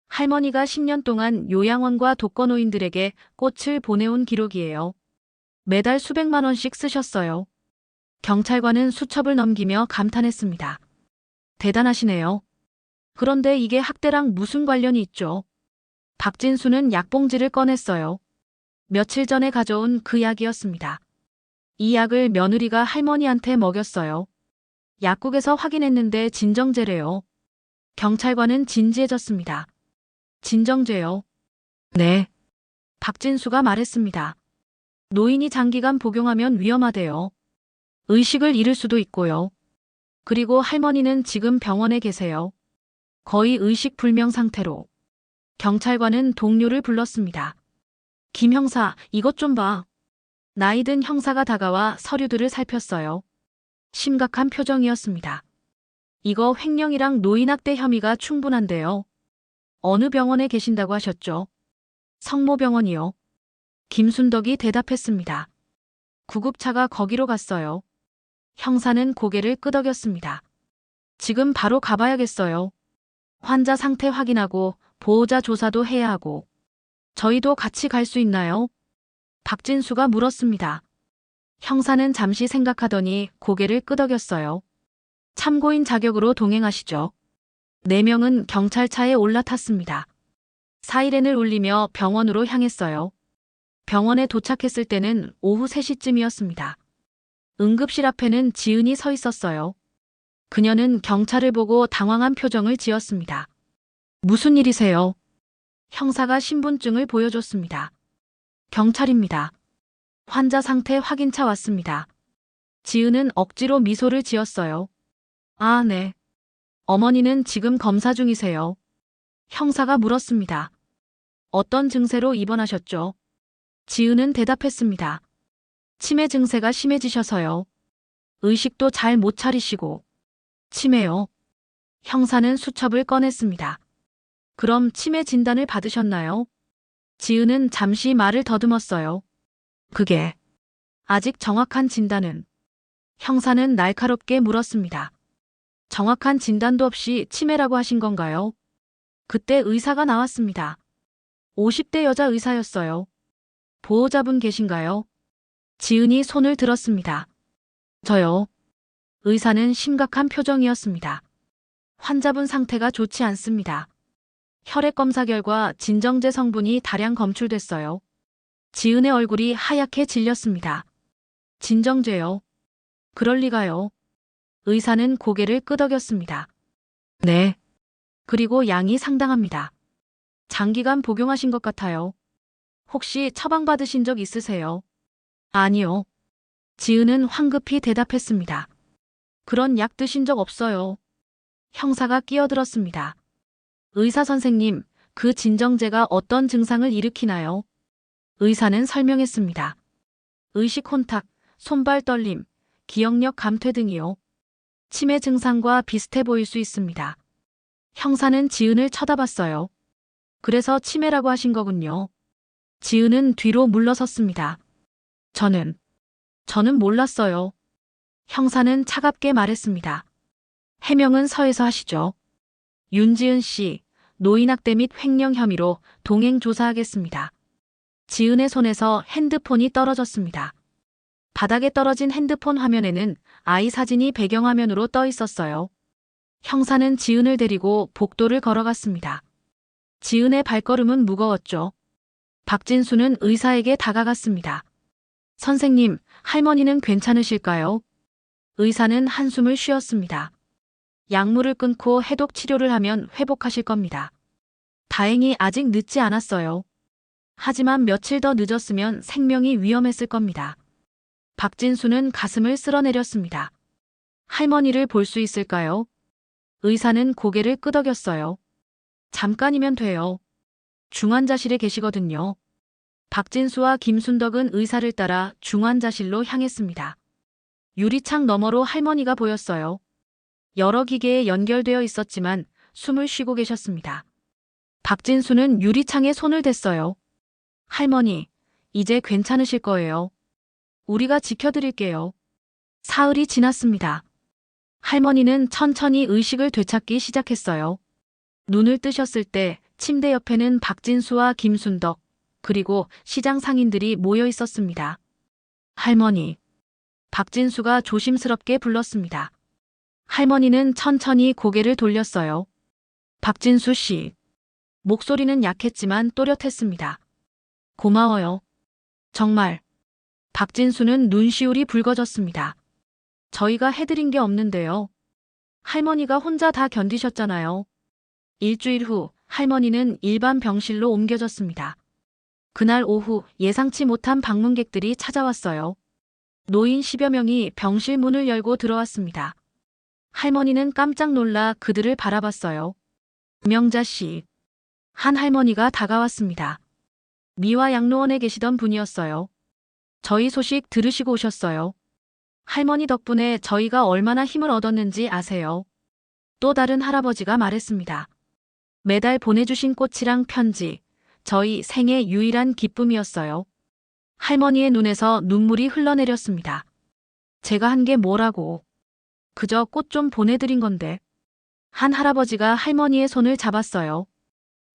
할머니가 10년 동안 요양원과 독거노인들에게 꽃을 보내온 기록이에요. 매달 수백만 원씩 쓰셨어요. 경찰관은 수첩을 넘기며 감탄했습니다. 대단하시네요. 그런데 이게 학대랑 무슨 관련이 있죠? 박진수는 약봉지를 꺼냈어요. 며칠 전에 가져온 그 약이었습니다. 이 약을 며느리가 할머니한테 먹였어요. 약국에서 확인했는데 진정제래요. 경찰관은 진지해졌습니다. 진정제요? 네. 박진수가 말했습니다. 노인이 장기간 복용하면 위험하대요. 의식을 잃을 수도 있고요. 그리고 할머니는 지금 병원에 계세요. 거의 의식 불명 상태로. 경찰관은 동료를 불렀습니다. 김 형사, 이것 좀 봐. 나이든 형사가 다가와 서류들을 살폈어요. 심각한 표정이었습니다. 이거 횡령이랑 노인학대 혐의가 충분한데요. 어느 병원에 계신다고 하셨죠? 성모병원이요. 김순덕이 대답했습니다. 구급차가 거기로 갔어요. 형사는 고개를 끄덕였습니다. 지금 바로 가봐야겠어요. 환자 상태 확인하고 보호자 조사도 해야 하고. 저희도 같이 갈 수 있나요? 박진수가 물었습니다. 형사는 잠시 생각하더니 고개를 끄덕였어요. 참고인 자격으로 동행하시죠. 4명은 경찰차에 올라탔습니다. 사이렌을 울리며 병원으로 향했어요. 병원에 도착했을 때는 오후 3시쯤이었습니다. 응급실 앞에는 지은이 서 있었어요. 그녀는 경찰을 보고 당황한 표정을 지었습니다. 무슨 일이세요? 형사가 신분증을 보여줬습니다. 경찰입니다. 환자 상태 확인차 왔습니다. 지은은 억지로 미소를 지었어요. 아, 네. 어머니는 지금 검사 중이세요. 형사가 물었습니다. 어떤 증세로 입원하셨죠? 지은은 대답했습니다. 치매 증세가 심해지셔서요. 의식도 잘 못 차리시고. 치매요. 형사는 수첩을 꺼냈습니다. 그럼 치매 진단을 받으셨나요? 지은은 잠시 말을 더듬었어요. 그게 아직 정확한 진단은. 형사는 날카롭게 물었습니다. 정확한 진단도 없이 치매라고 하신 건가요? 그때 의사가 나왔습니다. 50대 여자 의사였어요. 보호자분 계신가요? 지은이 손을 들었습니다. 저요. 의사는 심각한 표정이었습니다. 환자분 상태가 좋지 않습니다. 혈액 검사 결과 진정제 성분이 다량 검출됐어요. 지은의 얼굴이 하얗게 질렸습니다. 진정제요? 그럴 리가요. 의사는 고개를 끄덕였습니다. 네. 그리고 양이 상당합니다. 장기간 복용하신 것 같아요. 혹시 처방받으신 적 있으세요? 아니요. 지은은 황급히 대답했습니다. 그런 약 드신 적 없어요. 형사가 끼어들었습니다. 의사 선생님, 그 진정제가 어떤 증상을 일으키나요? 의사는 설명했습니다. 의식 혼탁, 손발 떨림, 기억력 감퇴 등이요. 치매 증상과 비슷해 보일 수 있습니다. 형사는 지은을 쳐다봤어요. 그래서 치매라고 하신 거군요. 지은은 뒤로 물러섰습니다. 저는 몰랐어요. 형사는 차갑게 말했습니다. 해명은 서에서 하시죠. 윤지은 씨, 노인학대 및 횡령 혐의로 동행 조사하겠습니다. 지은의 손에서 핸드폰이 떨어졌습니다. 바닥에 떨어진 핸드폰 화면에는 아이 사진이 배경화면으로 떠 있었어요. 형사는 지은을 데리고 복도를 걸어갔습니다. 지은의 발걸음은 무거웠죠. 박진수는 의사에게 다가갔습니다. 선생님, 할머니는 괜찮으실까요? 의사는 한숨을 쉬었습니다. 약물을 끊고 해독 치료를 하면 회복하실 겁니다. 다행히 아직 늦지 않았어요. 하지만 며칠 더 늦었으면 생명이 위험했을 겁니다. 박진수는 가슴을 쓸어내렸습니다. 할머니를 볼 수 있을까요? 의사는 고개를 끄덕였어요. 잠깐이면 돼요. 중환자실에 계시거든요. 박진수와 김순덕은 의사를 따라 중환자실로 향했습니다. 유리창 너머로 할머니가 보였어요. 여러 기계에 연결되어 있었지만 숨을 쉬고 계셨습니다. 박진수는 유리창에 손을 댔어요. 할머니, 이제 괜찮으실 거예요. 우리가 지켜드릴게요. 사흘이 지났습니다. 할머니는 천천히 의식을 되찾기 시작했어요. 눈을 뜨셨을 때 침대 옆에는 박진수와 김순덕, 그리고 시장 상인들이 모여 있었습니다. 할머니. 박진수가 조심스럽게 불렀습니다. 할머니는 천천히 고개를 돌렸어요. 박진수 씨. 목소리는 약했지만 또렷했습니다. 고마워요. 정말. 박진수는 눈시울이 붉어졌습니다. 저희가 해드린 게 없는데요. 할머니가 혼자 다 견디셨잖아요. 일주일 후 할머니는 일반 병실로 옮겨졌습니다. 그날 오후 예상치 못한 방문객들이 찾아왔어요. 노인 10여 명이 병실 문을 열고 들어왔습니다. 할머니는 깜짝 놀라 그들을 바라봤어요. 명자 씨. 한 할머니가 다가왔습니다. 미화 양로원에 계시던 분이었어요. 저희 소식 들으시고 오셨어요. 할머니 덕분에 저희가 얼마나 힘을 얻었는지 아세요? 또 다른 할아버지가 말했습니다. 매달 보내주신 꽃이랑 편지, 저희 생애 유일한 기쁨이었어요. 할머니의 눈에서 눈물이 흘러내렸습니다. 제가 한 게 뭐라고. 그저 꽃 좀 보내드린 건데. 한 할아버지가 할머니의 손을 잡았어요.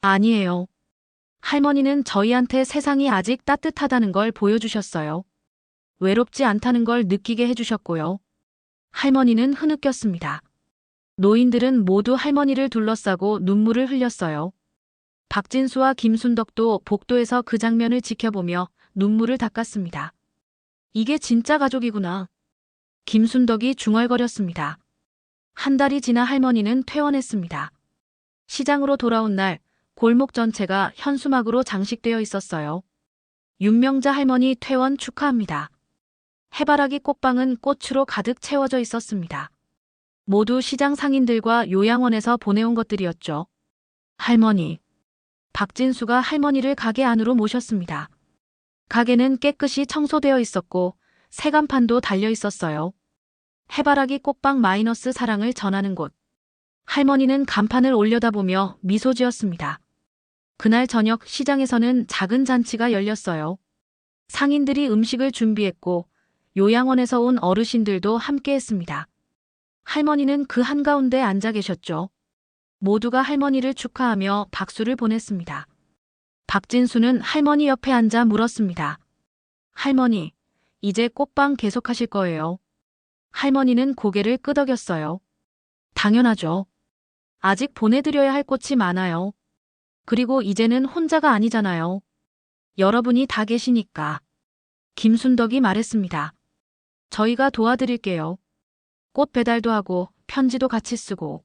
아니에요. 할머니는 저희한테 세상이 아직 따뜻하다는 걸 보여주셨어요. 외롭지 않다는 걸 느끼게 해주셨고요. 할머니는 흐느꼈습니다. 노인들은 모두 할머니를 둘러싸고 눈물을 흘렸어요. 박진수와 김순덕도 복도에서 그 장면을 지켜보며 눈물을 닦았습니다. 이게 진짜 가족이구나. 김순덕이 중얼거렸습니다. 한 달이 지나 할머니는 퇴원했습니다. 시장으로 돌아온 날 골목 전체가 현수막으로 장식되어 있었어요. 윤명자 할머니 퇴원 축하합니다. 해바라기 꽃방은 꽃으로 가득 채워져 있었습니다. 모두 시장 상인들과 요양원에서 보내온 것들이었죠. 할머니. 박진수가 할머니를 가게 안으로 모셨습니다. 가게는 깨끗이 청소되어 있었고 새 간판도 달려 있었어요. 해바라기 꽃방 마이너스 사랑을 전하는 곳. 할머니는 간판을 올려다보며 미소 지었습니다. 그날 저녁 시장에서는 작은 잔치가 열렸어요. 상인들이 음식을 준비했고 요양원에서 온 어르신들도 함께했습니다. 할머니는 그 한가운데 앉아 계셨죠. 모두가 할머니를 축하하며 박수를 보냈습니다. 박진수는 할머니 옆에 앉아 물었습니다. 할머니, 이제 꽃방 계속하실 거예요? 할머니는 고개를 끄덕였어요. 당연하죠. 아직 보내드려야 할 꽃이 많아요. 그리고 이제는 혼자가 아니잖아요. 여러분이 다 계시니까. 김순덕이 말했습니다. 저희가 도와드릴게요. 꽃 배달도 하고 편지도 같이 쓰고.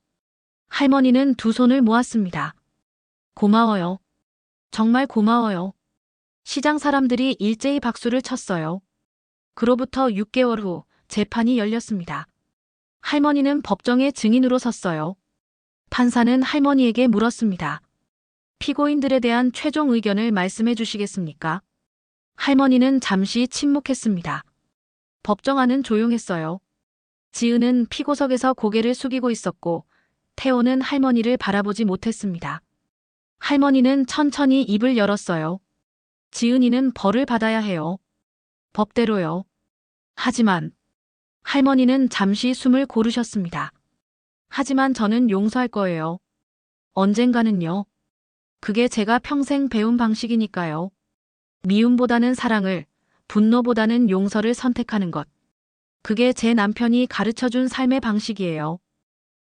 할머니는 두 손을 모았습니다. 고마워요. 정말 고마워요. 시장 사람들이 일제히 박수를 쳤어요. 그로부터 6개월 후 재판이 열렸습니다. 할머니는 법정의 증인으로 섰어요. 판사는 할머니에게 물었습니다. 피고인들에 대한 최종 의견을 말씀해 주시겠습니까? 할머니는 잠시 침묵했습니다. 법정안은 조용했어요. 지은은 피고석에서 고개를 숙이고 있었고 태호는 할머니를 바라보지 못했습니다. 할머니는 천천히 입을 열었어요. 지은이는 벌을 받아야 해요. 법대로요. 하지만 할머니는 잠시 숨을 고르셨습니다. 하지만 저는 용서할 거예요. 언젠가는요. 그게 제가 평생 배운 방식이니까요. 미움보다는 사랑을, 분노보다는 용서를 선택하는 것. 그게 제 남편이 가르쳐준 삶의 방식이에요.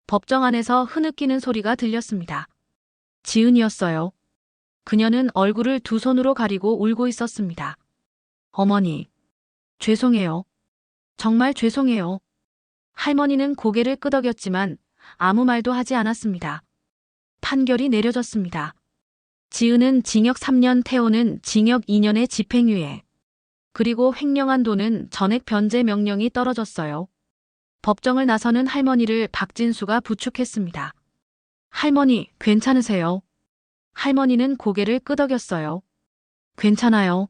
법정 안에서 흐느끼는 소리가 들렸습니다. 지은이었어요. 그녀는 얼굴을 두 손으로 가리고 울고 있었습니다. 어머니, 죄송해요. 정말 죄송해요. 할머니는 고개를 끄덕였지만 아무 말도 하지 않았습니다. 판결이 내려졌습니다. 지은은 징역 3년, 태호는 징역 2년의 집행유예. 그리고 횡령한 돈은 전액 변제 명령이 떨어졌어요. 법정을 나서는 할머니를 박진수가 부축했습니다. 할머니, 괜찮으세요? 할머니는 고개를 끄덕였어요. 괜찮아요.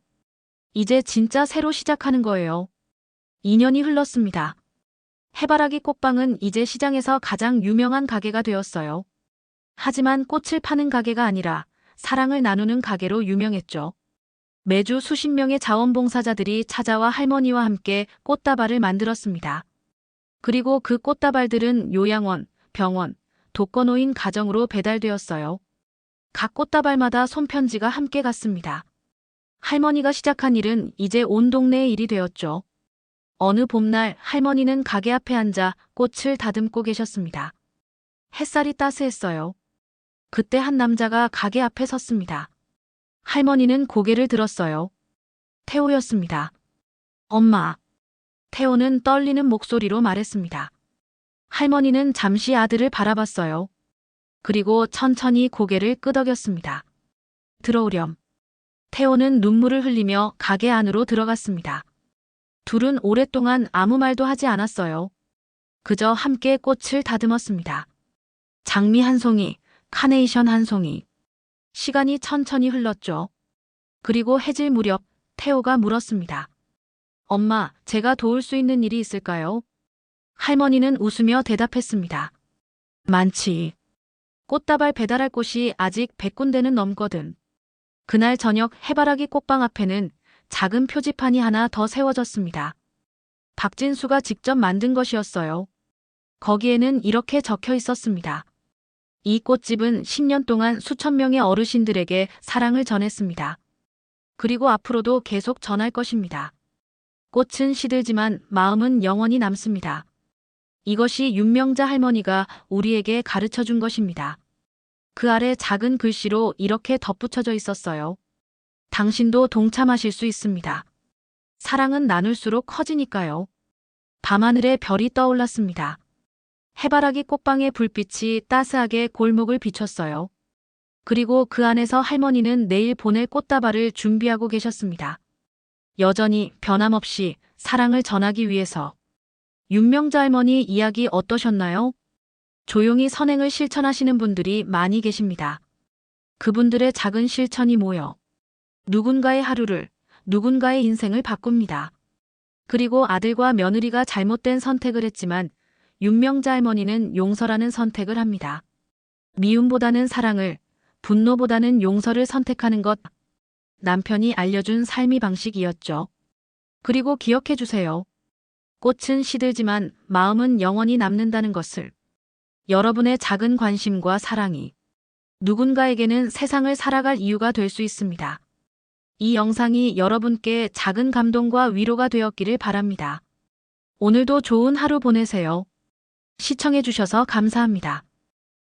이제 진짜 새로 시작하는 거예요. 2년이 흘렀습니다. 해바라기 꽃빵은 이제 시장에서 가장 유명한 가게가 되었어요. 하지만 꽃을 파는 가게가 아니라 사랑을 나누는 가게로 유명했죠. 매주 수십 명의 자원봉사자들이 찾아와 할머니와 함께 꽃다발을 만들었습니다. 그리고 그 꽃다발들은 요양원, 병원, 독거노인 가정으로 배달되었어요. 각 꽃다발마다 손편지가 함께 갔습니다. 할머니가 시작한 일은 이제 온 동네의 일이 되었죠. 어느 봄날 할머니는 가게 앞에 앉아 꽃을 다듬고 계셨습니다. 햇살이 따스했어요. 그때 한 남자가 가게 앞에 섰습니다. 할머니는 고개를 들었어요. 태호였습니다. 엄마. 태호는 떨리는 목소리로 말했습니다. 할머니는 잠시 아들을 바라봤어요. 그리고 천천히 고개를 끄덕였습니다. 들어오렴. 태호는 눈물을 흘리며 가게 안으로 들어갔습니다. 둘은 오랫동안 아무 말도 하지 않았어요. 그저 함께 꽃을 다듬었습니다. 장미 한 송이, 카네이션 한 송이. 시간이 천천히 흘렀죠. 그리고 해질 무렵 태호가 물었습니다. 엄마, 제가 도울 수 있는 일이 있을까요? 할머니는 웃으며 대답했습니다. 많지. 꽃다발 배달할 곳이 아직 100군데는 넘거든. 그날 저녁 해바라기 꽃방 앞에는 작은 표지판이 하나 더 세워졌습니다. 박진수가 직접 만든 것이었어요. 거기에는 이렇게 적혀 있었습니다. 이 꽃집은 10년 동안 수천 명의 어르신들에게 사랑을 전했습니다. 그리고 앞으로도 계속 전할 것입니다. 꽃은 시들지만 마음은 영원히 남습니다. 이것이 윤명자 할머니가 우리에게 가르쳐 준 것입니다. 그 아래 작은 글씨로 이렇게 덧붙여져 있었어요. 당신도 동참하실 수 있습니다. 사랑은 나눌수록 커지니까요. 밤하늘에 별이 떠올랐습니다. 해바라기 꽃방의 불빛이 따스하게 골목을 비췄어요. 그리고 그 안에서 할머니는 내일 보낼 꽃다발을 준비하고 계셨습니다. 여전히 변함없이 사랑을 전하기 위해서. 윤명자 할머니 이야기 어떠셨나요? 조용히 선행을 실천하시는 분들이 많이 계십니다. 그분들의 작은 실천이 모여 누군가의 하루를, 누군가의 인생을 바꿉니다. 그리고 아들과 며느리가 잘못된 선택을 했지만 윤명자 할머니는 용서라는 선택을 합니다. 미움보다는 사랑을, 분노보다는 용서를 선택하는 것. 남편이 알려준 삶의 방식이었죠. 그리고 기억해 주세요. 꽃은 시들지만 마음은 영원히 남는다는 것을. 여러분의 작은 관심과 사랑이 누군가에게는 세상을 살아갈 이유가 될 수 있습니다. 이 영상이 여러분께 작은 감동과 위로가 되었기를 바랍니다. 오늘도 좋은 하루 보내세요. 시청해 주셔서 감사합니다.